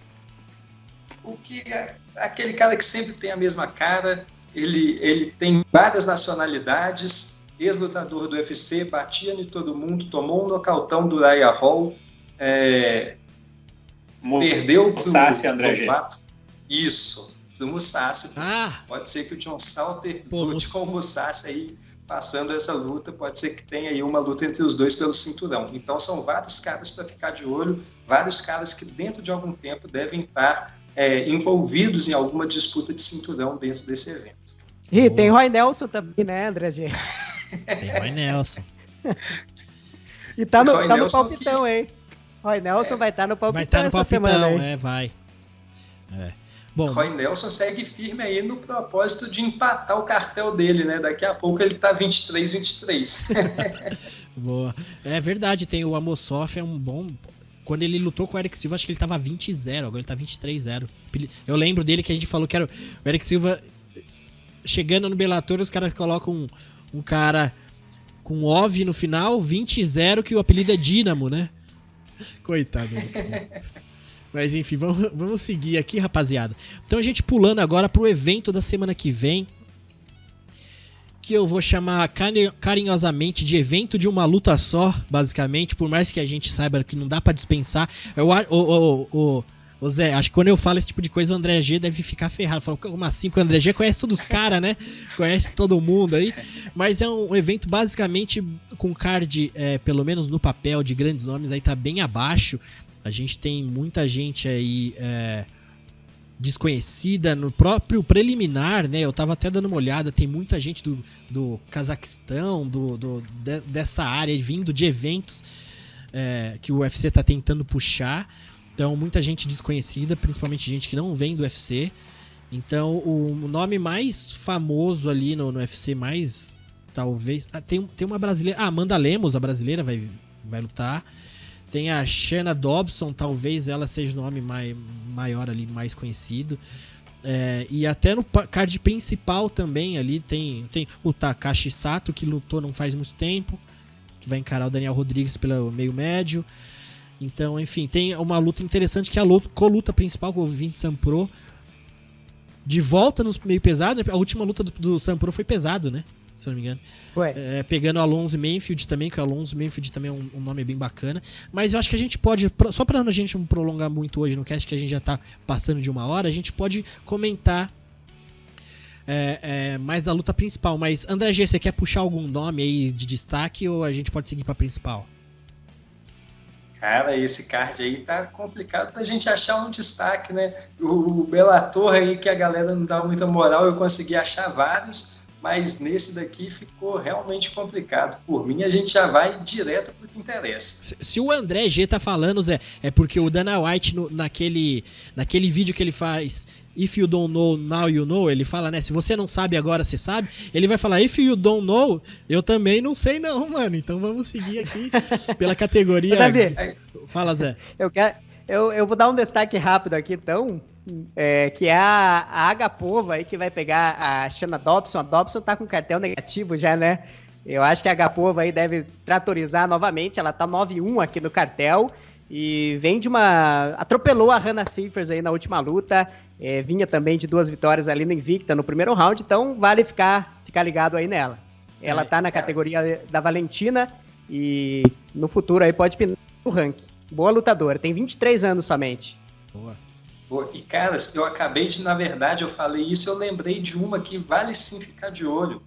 Aquele cara que sempre tem a mesma cara, ele tem várias nacionalidades ex-lutador do UFC, batia em todo mundo, tomou um nocautão do Uriah Hall, perdeu pro Musashi, André G. Isso, pro Musashi. Ah! Pode ser que o John Salter lute com o Musashi aí, passando essa luta, pode ser que tenha aí uma luta entre os dois pelo cinturão. Então são vários caras para ficar de olho, vários caras que dentro de algum tempo devem estar envolvidos em alguma disputa de cinturão dentro desse evento. E tem Roy Nelson também, né, André G? Tem Roy Nelson. E tá no palpitão, hein? Roy Nelson vai estar no palpitão. Vai estar no palpitão, semana, vai. Bom, Roy Nelson segue firme aí no propósito de empatar o cartel dele, né? Daqui a pouco ele tá 23-23. Boa. É verdade, tem o Amosov, é um bom... Quando ele lutou com o Eric Silva, acho que ele tava 20-0, agora ele tá 23-0. Eu lembro dele que a gente falou que era o Eric Silva chegando no Bellator, os caras colocam um cara com OV no final, 20-0, que o apelido é Dínamo, né? Coitado. Mas enfim, vamos seguir aqui, rapaziada. Então a gente pulando agora pro evento da semana que vem, que eu vou chamar carinhosamente de evento de uma luta só, basicamente, por mais que a gente saiba que não dá pra dispensar. Ô Zé, acho que quando eu falo esse tipo de coisa, o André G deve ficar ferrado. Fala, como assim? Porque o André G conhece todos os caras, né? Conhece todo mundo aí. Mas é um evento basicamente com card, pelo menos no papel, de grandes nomes, aí tá bem abaixo. A gente tem muita gente aí desconhecida no próprio preliminar, né? Eu tava até dando uma olhada, tem muita gente do Cazaquistão, dessa área, vindo de eventos que o UFC tá tentando puxar. Então, muita gente desconhecida, principalmente gente que não vem do UFC. Então, o nome mais famoso ali no UFC, mais talvez... tem uma brasileira... Amanda Lemos, a brasileira, vai lutar. Tem a Shanna Dobson, talvez ela seja o nome maior ali, mais conhecido. E até no card principal também ali tem o Takashi Sato, que lutou não faz muito tempo, que vai encarar o Daniel Rodrigues pelo meio médio. Então, enfim, tem uma luta interessante que é a co-luta principal com o Vince Sampro. De volta no meio pesado, a última luta do Sampro foi pesado, né? Se não me engano. Pegando o Alonso Manfield também, que o Alonso Manfield também é um nome bem bacana. Mas eu acho que a gente pode, só pra a gente não prolongar muito hoje no cast, que a gente já tá passando de 1 hora, a gente pode comentar mais da luta principal. Mas, André G, você quer puxar algum nome aí de destaque ou a gente pode seguir pra principal? Cara, esse card aí tá complicado da gente achar um destaque, né? O Bellator aí, que a galera não dá muita moral, eu consegui achar vários, mas nesse daqui ficou realmente complicado. Por mim, a gente já vai direto pro que interessa. Se o André G tá falando, Zé, é porque o Dana White, naquele vídeo que ele faz, If you don't know, now you know, ele fala, né, se você não sabe, agora você sabe. Ele vai falar, if you don't know, eu também não sei não, mano. Então vamos seguir aqui pela categoria. Fala, Zé. Eu vou dar um destaque rápido aqui, então, que é a Agapova aí, que vai pegar a Shanna Dobson. A Dobson tá com cartel negativo já, né? Eu acho que a Agapova aí deve tratorizar novamente. Ela tá 9-1 aqui no cartel e vem de atropelou a Hannah Cifers aí na última luta. Vinha também de 2 vitórias ali no Invicta no primeiro round, então vale ficar ligado aí nela. Ela tá na categoria da Valentina e no futuro aí pode pinar o ranking. Boa lutadora, tem 23 anos somente. Boa. E, cara, eu acabei de, na verdade, eu falei isso, eu lembrei de uma que vale sim ficar de olho.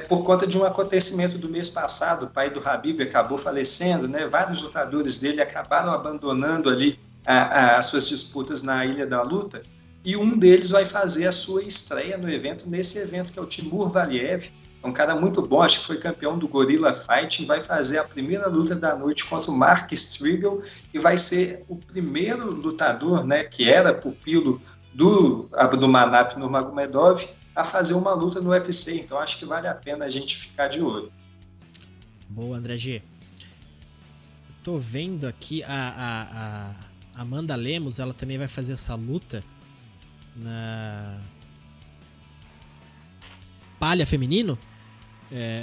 Por conta de um acontecimento do mês passado, o pai do Khabib acabou falecendo, né? Vários lutadores dele acabaram abandonando ali as suas disputas na Ilha da Luta, e um deles vai fazer a sua estreia no evento, nesse evento, que é o Timur Valiev. É um cara muito bom, acho que foi campeão do Gorilla Fighting, vai fazer a primeira luta da noite contra o Mark Striegel e vai ser o primeiro lutador, né, que era pupilo do Abdulmanap Nurmagomedov, a fazer uma luta no UFC. Então acho que vale a pena a gente ficar de olho. Boa, André G. Tô vendo aqui a Amanda Lemos, ela também vai fazer essa luta na palha feminino.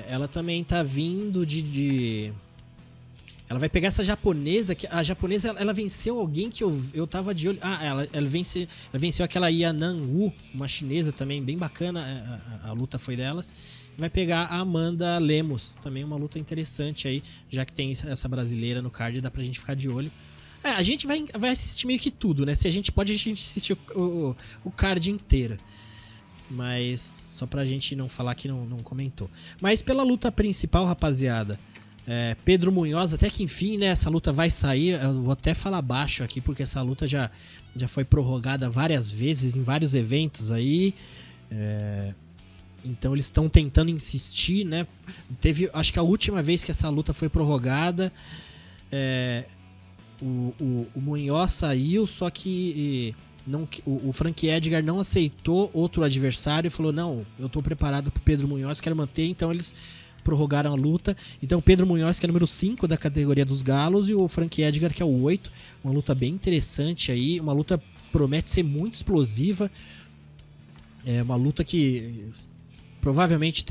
Ela também tá vindo ela vai pegar essa japonesa, que a japonesa ela venceu alguém que eu tava de olho. Ela venceu aquela Yanan Wu, uma chinesa também, bem bacana, a luta foi delas. vai pegar a Amanda Lemos, também uma luta interessante aí, já que tem essa brasileira no card, dá pra gente ficar de olho. A gente vai assistir meio que tudo, né? Se a gente pode, a gente assiste o card inteiro. Mas só pra gente não falar que não comentou. Mas pela luta principal, rapaziada, Pedro Munhoz, até que enfim, né? Essa luta vai sair. Eu vou até falar baixo aqui, porque essa luta já foi prorrogada várias vezes em vários eventos aí. Então eles estão tentando insistir, né? Acho que a última vez que essa luta foi prorrogada, o Munhoz saiu, só que o Frank Edgar não aceitou outro adversário e falou: não, eu tô preparado pro Pedro Munhoz, quero manter. Então eles prorrogaram a luta. Então o Pedro Munhoz, que é número 5 da categoria dos galos, e o Frank Edgar, que é o 8. Uma luta bem interessante aí, uma luta promete ser muito explosiva. É uma luta que provavelmente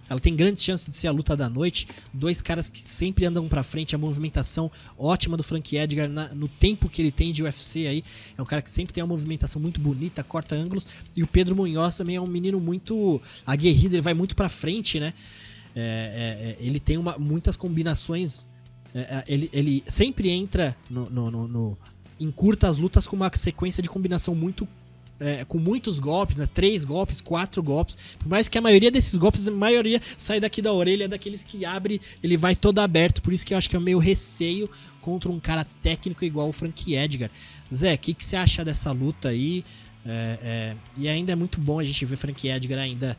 ela tem grandes chances de ser a luta da noite. Dois caras que sempre andam pra frente, a movimentação ótima do Frank Edgar no tempo que ele tem de UFC aí. É um cara que sempre tem uma movimentação muito bonita, corta ângulos. E o Pedro Munhoz também é um menino muito aguerrido, ele vai muito pra frente, né? Ele tem muitas combinações. Ele sempre entra encurta as lutas com uma sequência de combinação muito com muitos golpes, né? 3 golpes, 4 golpes. Por mais que a maioria desses golpes, a maioria sai daqui da orelha, daqueles que abre, ele vai todo aberto. Por isso que eu acho que é meio receio contra um cara técnico igual o Frank Edgar. Zé, o que você acha dessa luta aí? E ainda é muito bom a gente ver Frank Edgar ainda.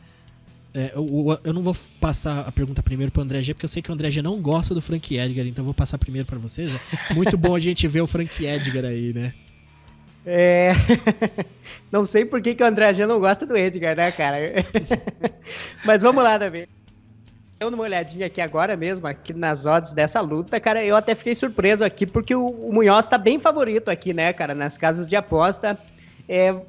Eu não vou passar a pergunta primeiro pro André G, porque eu sei que o André G não gosta do Frank Edgar, então eu vou passar primeiro para vocês. Muito bom a gente ver o Frank Edgar aí, né? Não sei por que o André G não gosta do Edgar, né, cara? Mas vamos lá, Davi. Eu numa olhadinha aqui agora mesmo, aqui nas odds dessa luta, cara, eu até fiquei surpreso aqui, porque o Munhoz tá bem favorito aqui, né, cara, nas casas de aposta.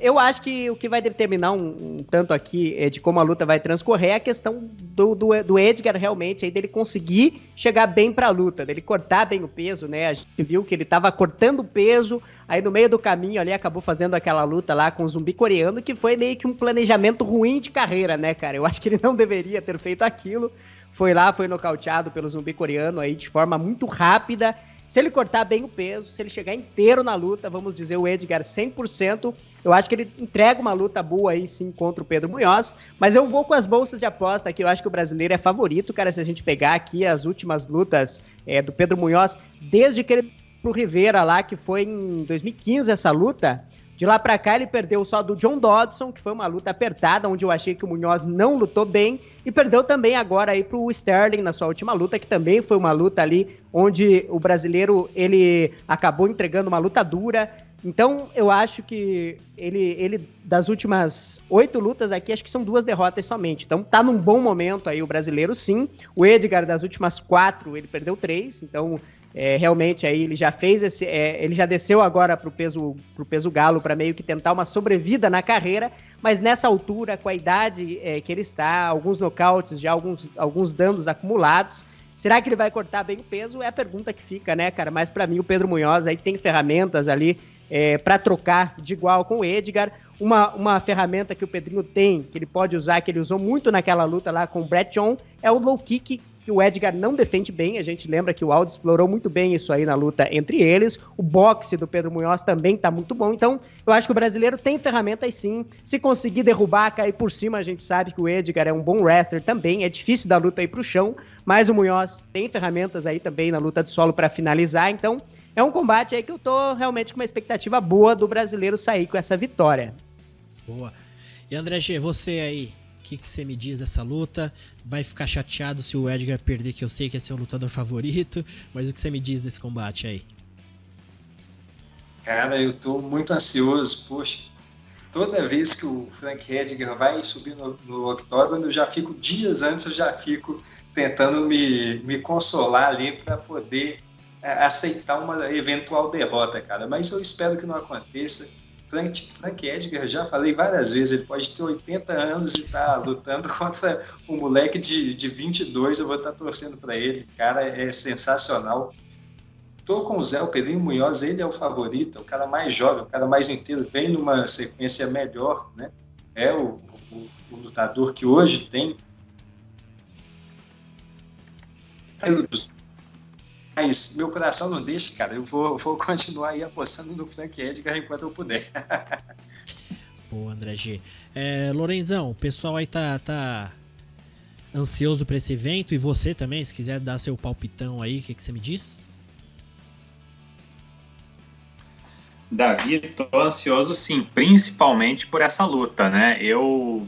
Eu acho que o que vai determinar um tanto aqui de como a luta vai transcorrer é a questão do Edgar realmente, aí dele conseguir chegar bem pra luta, dele cortar bem o peso, né? A gente viu que ele tava cortando o peso, aí no meio do caminho ali acabou fazendo aquela luta lá com o zumbi coreano, que foi meio que um planejamento ruim de carreira, né, cara? Eu acho que ele não deveria ter feito aquilo. Foi nocauteado pelo zumbi coreano aí de forma muito rápida. Se ele cortar bem o peso, se ele chegar inteiro na luta, vamos dizer, o Edgar 100%, eu acho que ele entrega uma luta boa aí sim contra o Pedro Munhoz, mas eu vou com as bolsas de aposta aqui, eu acho que o brasileiro é favorito, cara, se a gente pegar aqui as últimas lutas do Pedro Munhoz, desde que ele pro Rivera lá, que foi em 2015 essa luta, de lá pra cá ele perdeu só do John Dodson, que foi uma luta apertada, onde eu achei que o Munhoz não lutou bem, e perdeu também agora aí pro Sterling na sua última luta, que também foi uma luta ali, onde o brasileiro, ele acabou entregando uma luta dura. Então eu acho que ele das últimas 8 lutas aqui, acho que são 2 derrotas somente, então tá num bom momento aí o brasileiro sim. O Edgar das últimas 4, ele perdeu 3, então realmente aí ele já fez ele já desceu agora pro peso galo para meio que tentar uma sobrevida na carreira, mas nessa altura, com a idade que ele está, alguns nocautes, já alguns danos acumulados, será que ele vai cortar bem o peso? É a pergunta que fica, né, cara? Mas para mim o Pedro Munhoz aí tem ferramentas ali para trocar de igual com o Edgar. Uma ferramenta que o Pedrinho tem, que ele pode usar, que ele usou muito naquela luta lá com o Brett John, é o low kick, que o Edgar não defende bem. A gente lembra que o Aldo explorou muito bem isso aí na luta entre eles. O boxe do Pedro Munhoz também tá muito bom. Então, eu acho que o brasileiro tem ferramentas sim. Se conseguir derrubar, cair por cima, a gente sabe que o Edgar é um bom wrestler também. É difícil da luta ir pro chão, mas o Munhoz tem ferramentas aí também na luta de solo para finalizar. Então, é um combate aí que eu tô realmente com uma expectativa boa do brasileiro sair com essa vitória. Boa. E André G, você aí, o que você me diz dessa luta? Vai ficar chateado se o Edgar perder, que eu sei que é seu lutador favorito, mas o que você me diz desse combate aí? Cara, eu tô muito ansioso, poxa. Toda vez que o Frank Edgar vai subir no octógono, eu já fico, dias antes, eu já fico tentando me consolar ali para poder aceitar uma eventual derrota, cara. Mas eu espero que não aconteça. Frank Edgar, já falei várias vezes, ele pode ter 80 anos e tá lutando contra um moleque de 22, eu vou estar torcendo para ele, cara, é sensacional. Tô com o Zé, o Pedrinho Munhoz, ele é o favorito, é o cara mais jovem, o cara mais inteiro, bem numa sequência melhor, né? É o lutador que hoje tem Mas meu coração não deixa, cara. Eu vou continuar aí apostando no Frank Edgar enquanto eu puder. Pô, André G. Lorenzão, o pessoal aí tá ansioso para esse evento, e você também, se quiser dar seu palpitão aí, o que você me diz? Davi, tô ansioso sim, principalmente por essa luta, né? Eu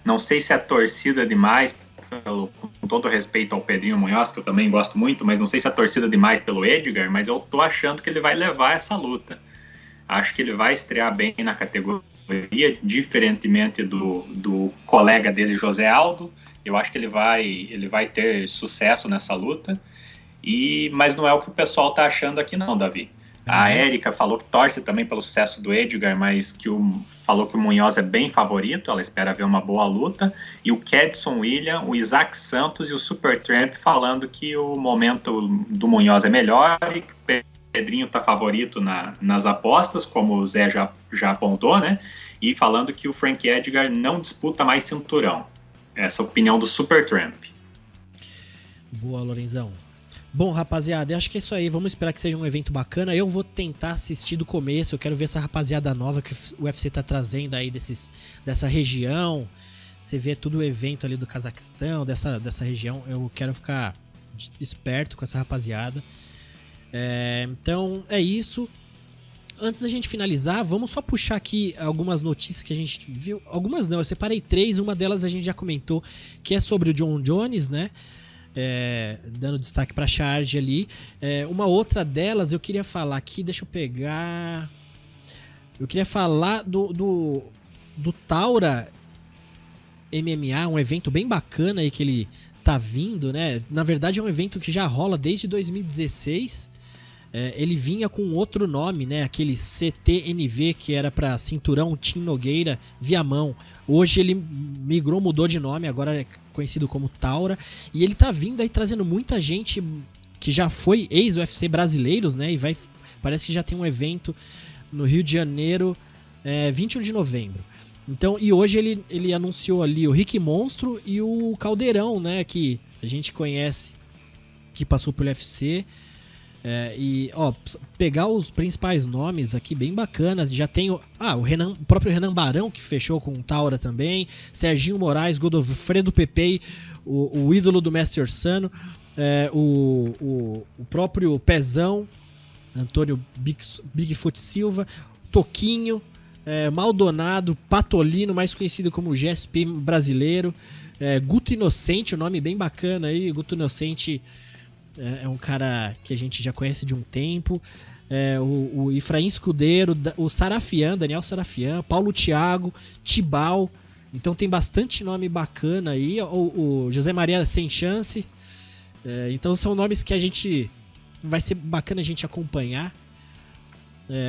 não sei se é torcida demais, com todo respeito ao Pedrinho Munhoz, que eu também gosto muito, mas não sei se é torcida demais pelo Edgar, mas eu tô achando que ele vai levar essa luta. Acho que ele vai estrear bem na categoria, diferentemente do colega dele, José Aldo. Eu acho que ele vai ter sucesso nessa luta, mas não é o que o pessoal tá achando aqui não, Davi. A Érica falou que torce também pelo sucesso do Edgar, mas falou que o Munhoz é bem favorito, ela espera ver uma boa luta. E o Kedson William, o Isaac Santos e o Supertramp falando que o momento do Munhoz é melhor e que o Pedrinho está favorito nas apostas, como o Zé já apontou, né? E falando que o Frank Edgar não disputa mais cinturão. Essa é a opinião do Supertramp. Boa, Lorenzão. Bom, rapaziada, eu acho que é isso aí. Vamos esperar que seja um evento bacana. Eu vou tentar assistir do começo. Eu quero ver essa rapaziada nova que o UFC tá trazendo aí dessa região. Você vê todo o evento ali do Cazaquistão, dessa região. Eu quero ficar esperto com essa rapaziada. Então, é isso. Antes da gente finalizar, vamos só puxar aqui algumas notícias que a gente viu. Algumas não, eu separei 3. Uma delas a gente já comentou, que é sobre o John Jones, né? Dando destaque para a charge ali. Uma outra delas eu queria falar aqui, deixa eu pegar. Eu queria falar do Taura MMA, um evento bem bacana aí que ele tá vindo, né? Na verdade é um evento que já rola desde 2016. Ele vinha com outro nome, né? Aquele CTNV, que era para Cinturão Tim Nogueira Viamão. Hoje ele mudou de nome, agora é conhecido como Taura. E ele tá vindo aí trazendo muita gente que já foi ex-UFC brasileiros, né? E parece que já tem um evento no Rio de Janeiro, 21 de novembro. Então, e hoje ele anunciou ali o Rick Monstro e o Caldeirão, né? Que a gente conhece, que passou pelo UFC. Pegar os principais nomes aqui, bem bacanas. Já tem o próprio Renan Barão, que fechou com o Taura também. Serginho Moraes, Godofredo Pepe, o ídolo do Mestre Orsano. O próprio Pezão, Antônio Bigfoot Silva. Toquinho, Maldonado, Patolino, mais conhecido como GSP brasileiro. Guto Inocente, um nome bem bacana aí. Guto Inocente é um cara que a gente já conhece de um tempo. O Efraim Escudeiro, o Sarafian, Daniel Sarafian, Paulo Thiago, Tibau. Então tem bastante nome bacana aí. O José Maria Sem Chance. Então são nomes que vai ser bacana a gente acompanhar.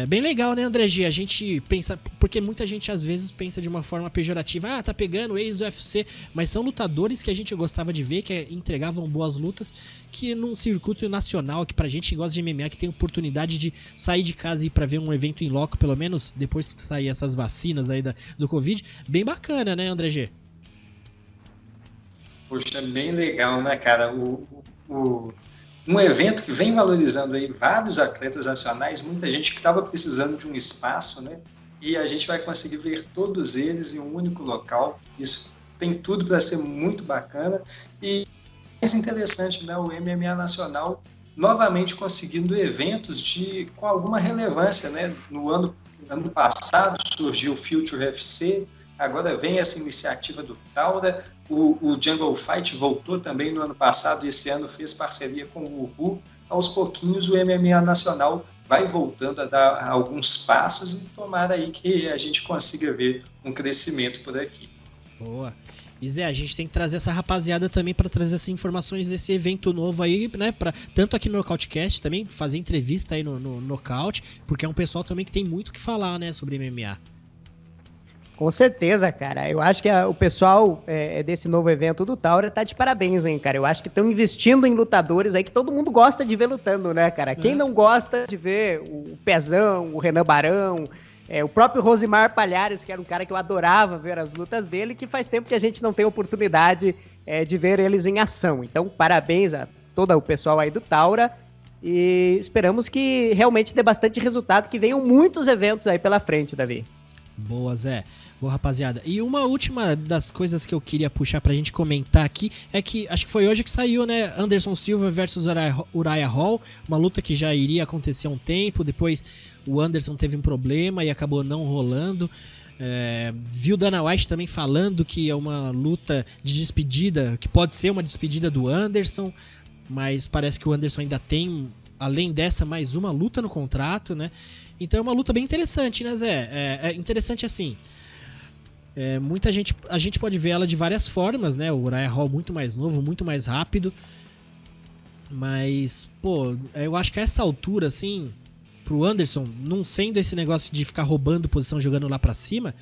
Bem legal, né, André G? A gente pensa, porque muita gente às vezes pensa de uma forma pejorativa, tá pegando ex-UFC, mas são lutadores que a gente gostava de ver, que entregavam boas lutas, que num circuito nacional, que pra gente que gosta de MMA, que tem oportunidade de sair de casa e ir pra ver um evento em loco, pelo menos depois que sair essas vacinas aí do Covid, bem bacana, né, André G? Poxa, bem legal, né, cara? Um evento que vem valorizando aí vários atletas nacionais, muita gente que estava precisando de um espaço, né? E a gente vai conseguir ver todos eles em um único local. Isso tem tudo para ser muito bacana. E mais interessante, né? O MMA nacional novamente conseguindo eventos com alguma relevância, né? No ano passado surgiu o Future UFC, agora vem essa iniciativa do Taura. O Jungle Fight voltou também no ano passado e esse ano fez parceria com o Uhu. Aos pouquinhos o MMA nacional vai voltando a dar alguns passos e tomara aí que a gente consiga ver um crescimento por aqui. Boa. E Zé, a gente tem que trazer essa rapaziada também para trazer essas informações desse evento novo aí, né? Tanto aqui no Nocautecast também, fazer entrevista aí no Nocaute, porque é um pessoal também que tem muito o que falar, né, sobre MMA. Com certeza, cara. Eu acho que o pessoal desse novo evento do Taura tá de parabéns, hein, cara. Eu acho que estão investindo em lutadores aí que todo mundo gosta de ver lutando, né, cara? Quem não gosta de ver o Pezão, o Renan Barão, o próprio Rosimar Palhares, que era um cara que eu adorava ver as lutas dele, que faz tempo que a gente não tem oportunidade de ver eles em ação. Então, parabéns a todo o pessoal aí do Taura. E esperamos que realmente dê bastante resultado, que venham muitos eventos aí pela frente, Davi. Boa, Zé. Boa, rapaziada. E uma última das coisas que eu queria puxar pra gente comentar aqui é que, acho que foi hoje que saiu, né, Anderson Silva versus Uriah Hall, uma luta que já iria acontecer há um tempo, depois o Anderson teve um problema e acabou não rolando. Viu Dana White também falando que é uma luta de despedida, que pode ser uma despedida do Anderson, mas parece que o Anderson ainda tem, além dessa, mais uma luta no contrato, né? Então é uma luta bem interessante, né, Zé? É interessante assim. Muita gente, a gente pode ver ela de várias formas, né? O Uriah Hall muito mais novo, muito mais rápido. Mas, pô, eu acho que a essa altura, assim, pro Anderson, não sendo esse negócio de ficar roubando posição, jogando lá pra cima,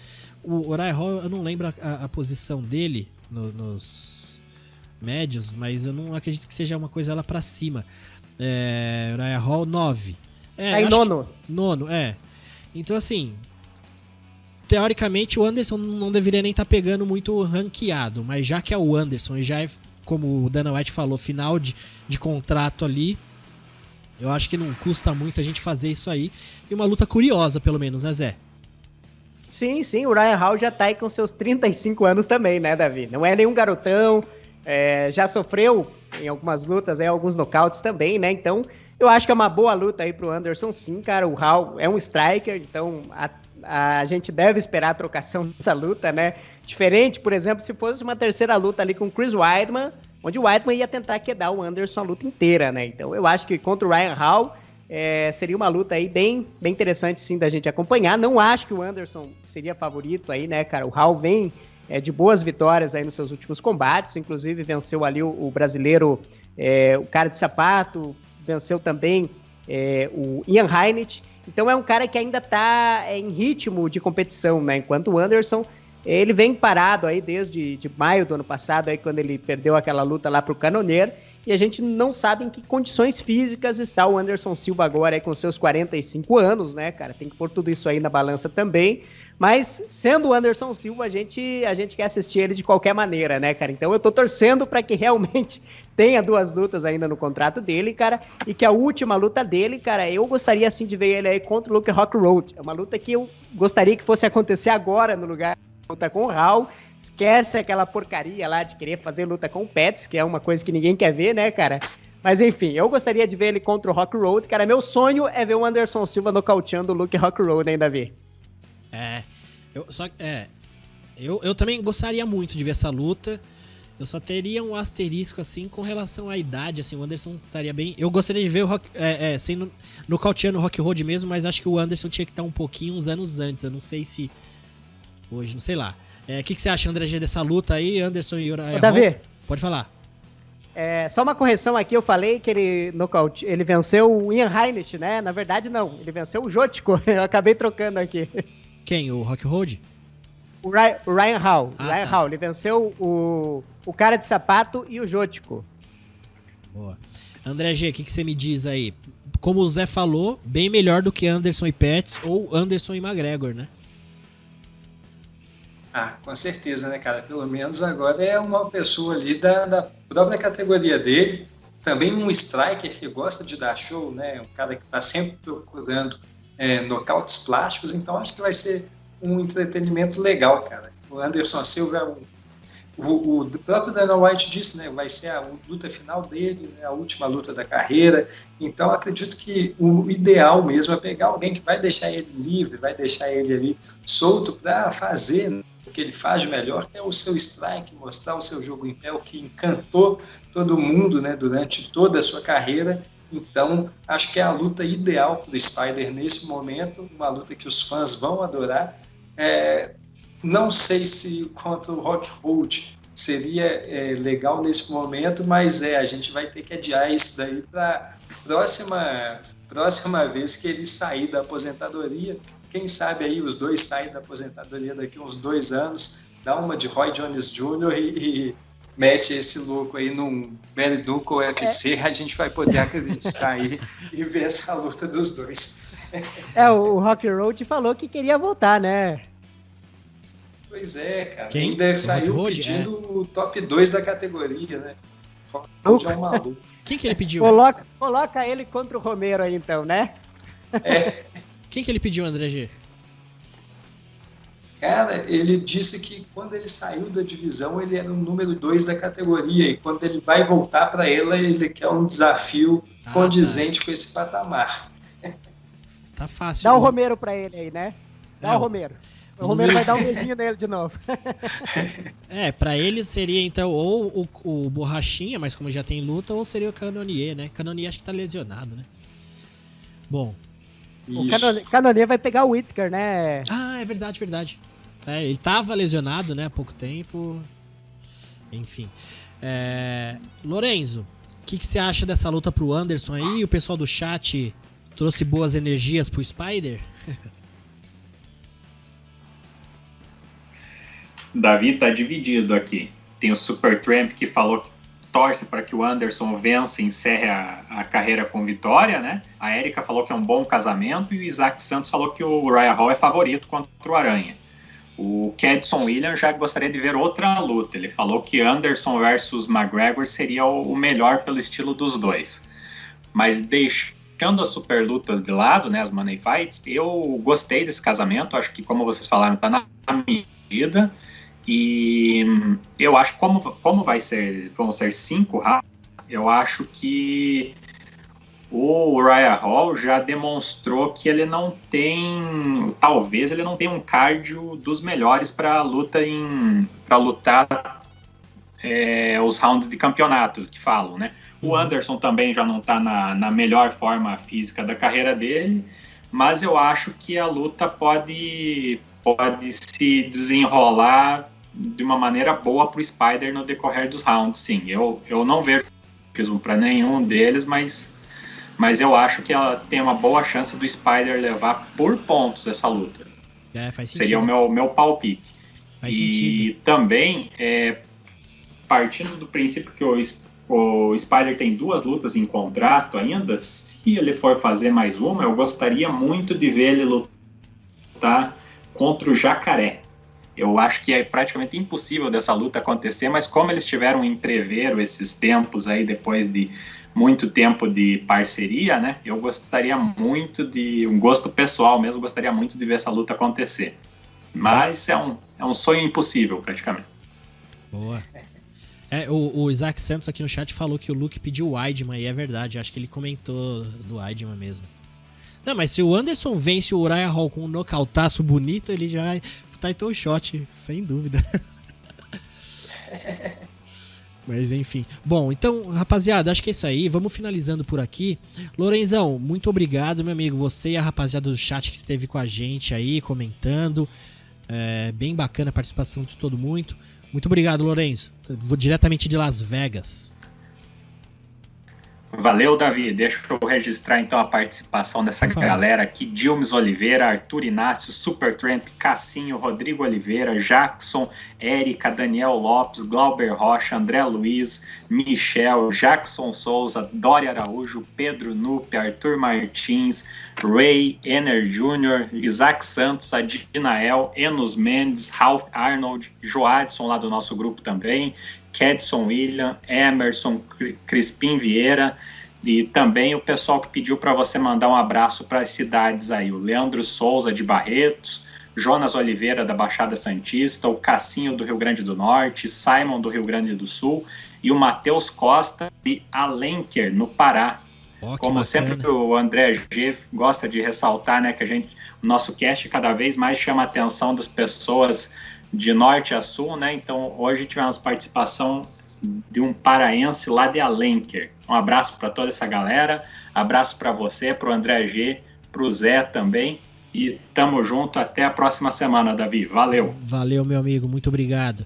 o Uriah Hall, eu não lembro a posição dele nos médios, mas eu não acredito que seja uma coisa lá pra cima. Uriah Hall 9. Tá em nono. Nono. Então, assim, teoricamente o Anderson não deveria nem estar pegando muito ranqueado, mas já que é o Anderson e já é, como o Dana White falou, final de contrato ali, eu acho que não custa muito a gente fazer isso aí. E uma luta curiosa, pelo menos, né, Zé? Sim, o Uriah Hall já tá aí com seus 35 anos também, né, Davi? Não é nenhum garotão, já sofreu em algumas lutas, alguns nocautes também, né? Então, eu acho que é uma boa luta aí pro Anderson, sim, cara. O Hall é um striker, então a gente deve esperar a trocação dessa luta, né? Diferente, por exemplo, se fosse uma terceira luta ali com o Chris Weidman, onde o Weidman ia tentar quedar o Anderson a luta inteira, né? Então eu acho que contra o Ryan Hall seria uma luta aí bem interessante, sim, da gente acompanhar. Não acho que o Anderson seria favorito aí, né, cara? O Hall vem de boas vitórias aí nos seus últimos combates, inclusive venceu ali o brasileiro, o cara de sapato, venceu também o Ian Heinisch. Então é um cara que ainda tá em ritmo de competição, né? Enquanto o Anderson, ele vem parado aí desde maio do ano passado, aí quando ele perdeu aquela luta lá pro Cannonier, e a gente não sabe em que condições físicas está o Anderson Silva agora aí com seus 45 anos, né, cara? Tem que pôr tudo isso aí na balança também. Mas, sendo o Anderson Silva, a gente quer assistir ele de qualquer maneira, né, cara? Então eu tô torcendo para que realmente tenha 2 lutas ainda no contrato dele, cara, e que a última luta dele, cara, eu gostaria, assim, de ver ele aí contra o Luke Rockhold. É uma luta que eu gostaria que fosse acontecer agora no lugar da luta com o Hall. Esquece aquela porcaria lá de querer fazer luta com o Pets, que é uma coisa que ninguém quer ver, né, cara? Mas enfim, eu gostaria de ver ele contra o Rockhold, cara. Meu sonho é ver o Anderson Silva nocauteando o Luke Rockhold, hein, Davi? Eu também gostaria muito de ver essa luta. Eu só teria um asterisco, assim, com relação à idade, assim, o Anderson estaria bem... Eu gostaria de ver o sem nocauteando o Rockhold mesmo, mas acho que o Anderson tinha que estar um pouquinho, uns anos antes. Eu não sei se... Hoje, não sei lá. O que você acha, André G, dessa luta aí, Anderson e Uriah Hall? Davi, pode falar. Só uma correção aqui, eu falei que ele venceu o Ian Heinisch, né? Na verdade, não. Ele venceu o Jotko. Eu acabei trocando aqui. Quem? O Rockhold? O Ryan Hall. Tá. Hall. Ele venceu o cara de sapato e o Jotko. Boa. André G, o que você me diz aí? Como o Zé falou, bem melhor do que Anderson e Pettis ou Anderson e McGregor, né? Com certeza, né, cara? Pelo menos agora é uma pessoa ali da própria categoria dele. Também um striker que gosta de dar show, né? Um cara que está sempre procurando nocautes plásticos. Então acho que vai ser um entretenimento legal, cara. O Anderson Silva, o próprio Dana White disse, né? Vai ser a luta final dele, né, a última luta da carreira. Então acredito que o ideal mesmo é pegar alguém que vai deixar ele livre, vai deixar ele ali solto para fazer, né, o que ele faz de melhor, que é o seu strike, mostrar o seu jogo em pé, o que encantou todo mundo, né, durante toda a sua carreira. Então, acho que é a luta ideal para o Spider nesse momento, uma luta que os fãs vão adorar. Não sei se contra o Rockhold seria legal nesse momento, mas a gente vai ter que adiar isso daí para próxima vez que ele sair da aposentadoria. Quem sabe aí os dois saem da aposentadoria daqui a uns 2 anos, dá uma de Roy Jones Jr. e mete esse louco aí num Bare Knuckle UFC, a gente vai poder acreditar aí e ver essa luta dos dois. O Rockhold falou que queria voltar, né? Pois é, cara. Quem? Ainda saiu Rockhold, pedindo o top 2 da categoria, né? Hoje é um maluco. Quem que ele pediu? Coloca ele contra o Romero aí, então, né? Quem que ele pediu, André G? Cara, ele disse que quando ele saiu da divisão, ele era o número 2 da categoria. E quando ele vai voltar para ela, ele quer um desafio condizente com esse patamar. Tá fácil. Dá o Romero para ele aí, né? Dá o Romero. O Romero vai dar um beijinho nele de novo. Pra ele seria então ou o Borrachinha, mas como já tem luta, ou seria o Cannonier, né? Cannonier acho que tá lesionado, né? Bom. O Cannonier vai pegar o Whittaker, né? Ah, é verdade. Ele tava lesionado, né, há pouco tempo. Enfim. Lorenzo, o que você acha dessa luta pro Anderson aí? O pessoal do chat trouxe boas energias pro Spider? Davi tá dividido aqui. Tem o Supertramp que falou que torce para que o Anderson vença e encerre a carreira com vitória, né? A Érica falou que é um bom casamento e o Isaac Santos falou que o Uriah Hall é favorito contra o Aranha. O Kedson Williams já gostaria de ver outra luta. Ele falou que Anderson versus McGregor seria o melhor pelo estilo dos dois. Mas deixando as super lutas de lado, né, as money fights, eu gostei desse casamento. Acho que, como vocês falaram, tá na medida. E eu acho que como vão ser 5 rounds, eu acho que o Uriah Hall já demonstrou que ele não tem, talvez ele não tenha um cardio dos melhores para lutar os rounds de campeonato que falam, né? O Anderson também já não está na melhor forma física da carreira dele, mas eu acho que a luta pode se desenrolar de uma maneira boa para o Spider no decorrer dos rounds, sim. Eu não vejo para nenhum deles, mas eu acho que ela tem uma boa chance do Spider levar por pontos essa luta. Faz sentido. Seria o meu palpite. Faz sentido. Também, partindo do princípio que o Spider tem 2 lutas em contrato ainda, se ele for fazer mais uma, eu gostaria muito de ver ele lutar contra o Jacaré. Eu acho que é praticamente impossível dessa luta acontecer, mas como eles tiveram um entreveiro esses tempos aí, depois de muito tempo de parceria, né? Eu gostaria muito um gosto pessoal mesmo, gostaria muito de ver essa luta acontecer. Mas é um sonho impossível, praticamente. Boa. O Isaac Santos aqui no chat falou que o Luke pediu o Weidman, e é verdade, acho que ele comentou do Weidman mesmo. Não, mas se o Anderson vence o Uriah Hall com um nocautaço bonito, ele já vai pro title shot, sem dúvida. Mas enfim. Bom, então, rapaziada, acho que é isso aí. Vamos finalizando por aqui. Lorenzão, muito obrigado, meu amigo. Você e a rapaziada do chat que esteve com a gente aí, comentando. Bem bacana a participação de todo mundo. Muito obrigado, Lorenzo. Vou diretamente de Las Vegas. Valeu, Davi. Deixa eu registrar então a participação dessa galera aqui: Dilmes Oliveira, Arthur Inácio, Supertramp, Cassinho, Rodrigo Oliveira, Jackson, Érica, Daniel Lopes, Glauber Rocha, André Luiz, Michel, Jackson Souza, Dória Araújo, Pedro Nupe, Arthur Martins, Ray, Ener Jr., Isaac Santos, Adinael, Enos Mendes, Ralph Arnold, Joadson lá do nosso grupo também, Kedson William, Emerson, Crispim Vieira, e também o pessoal que pediu para você mandar um abraço para as cidades aí: o Leandro Souza de Barretos, Jonas Oliveira da Baixada Santista, o Cassinho do Rio Grande do Norte, Simon do Rio Grande do Sul e o Matheus Costa de Alenquer, no Pará. Como sempre, o André G gosta de ressaltar, né, que o nosso cast cada vez mais chama a atenção das pessoas de norte a sul, né? Então hoje tivemos participação de um paraense lá de Alenquer. Um abraço para toda essa galera, abraço para você, para o André G, para o Zé também, e tamo junto até a próxima semana, Davi. Valeu. Valeu, meu amigo, muito obrigado.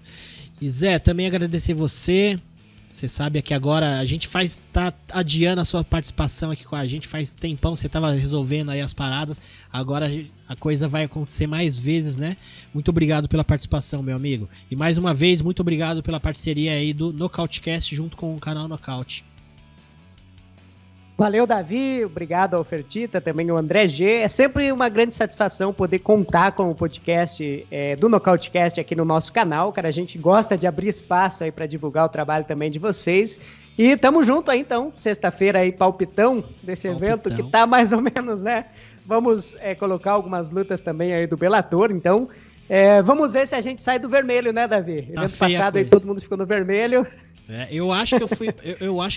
E Zé, também agradecer você. Você sabe que agora a gente tá adiando a sua participação aqui com a gente, faz tempão você tava resolvendo aí as paradas, agora a coisa vai acontecer mais vezes, né? Muito obrigado pela participação, meu amigo. E mais uma vez, muito obrigado pela parceria aí do Nocautecast junto com o canal Nocaute. Valeu, Davi, obrigado ao Fertita, também ao André G. É sempre uma grande satisfação poder contar com o podcast do Nocautecast aqui no nosso canal, cara. A gente gosta de abrir espaço aí para divulgar o trabalho também de vocês. E tamo junto aí, então, sexta-feira aí, palpitão desse evento, que tá mais ou menos, né? Vamos colocar algumas lutas também aí do Bellator, então vamos ver se a gente sai do vermelho, né, Davi? Tá evento passado aí todo mundo ficou no vermelho. Eu acho que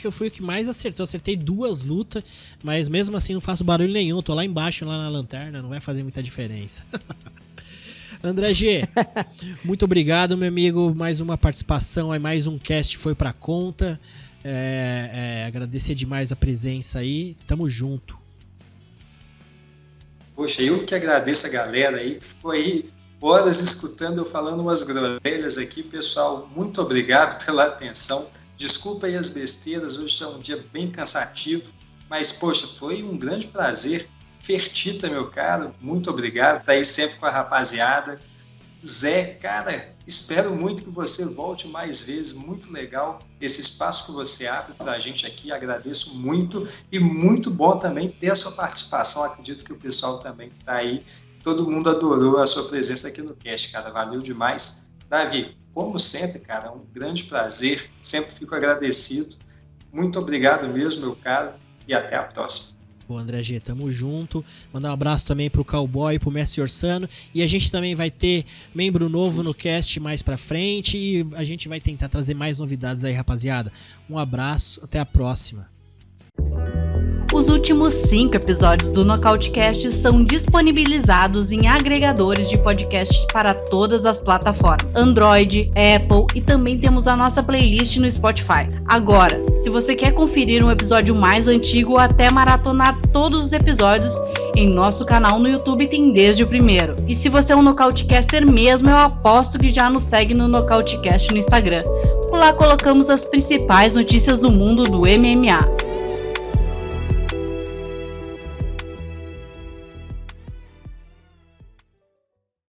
eu fui o que mais acertou. Eu acertei 2 lutas, mas mesmo assim não faço barulho nenhum. Tô lá embaixo, lá na lanterna, não vai fazer muita diferença. André G, muito obrigado, meu amigo. Mais uma participação, aí mais um cast foi pra conta. Agradecer demais a presença aí. Tamo junto. Poxa, eu que agradeço a galera aí que ficou aí horas escutando eu falando umas groselhas aqui. Pessoal, muito obrigado pela atenção. Desculpa aí as besteiras, hoje é um dia bem cansativo, mas poxa, foi um grande prazer. Fertita, meu caro, muito obrigado, tá aí sempre com a rapaziada. Zé, cara, espero muito que você volte mais vezes, muito legal esse espaço que você abre pra gente aqui, agradeço muito, e muito bom também ter a sua participação, acredito que o pessoal também que tá aí, todo mundo adorou a sua presença aqui no cast, cara, valeu demais. Davi, como sempre, cara, um grande prazer, sempre fico agradecido, muito obrigado mesmo, meu caro, e até a próxima. Pô, André G, tamo junto. Mandar um abraço também pro Cowboy, pro Mestre Orsano. E a gente também vai ter membro novo no cast mais pra frente. E a gente vai tentar trazer mais novidades aí, rapaziada. Um abraço, até a próxima. Os últimos 5 episódios do Nocautecast são disponibilizados em agregadores de podcast para todas as plataformas, Android, Apple e também temos a nossa playlist no Spotify. Agora, se você quer conferir um episódio mais antigo ou até maratonar todos os episódios, em nosso canal no YouTube tem desde o primeiro. E se você é um Nocautecaster mesmo, eu aposto que já nos segue no Nocautecast no Instagram. Por lá colocamos as principais notícias do mundo do MMA.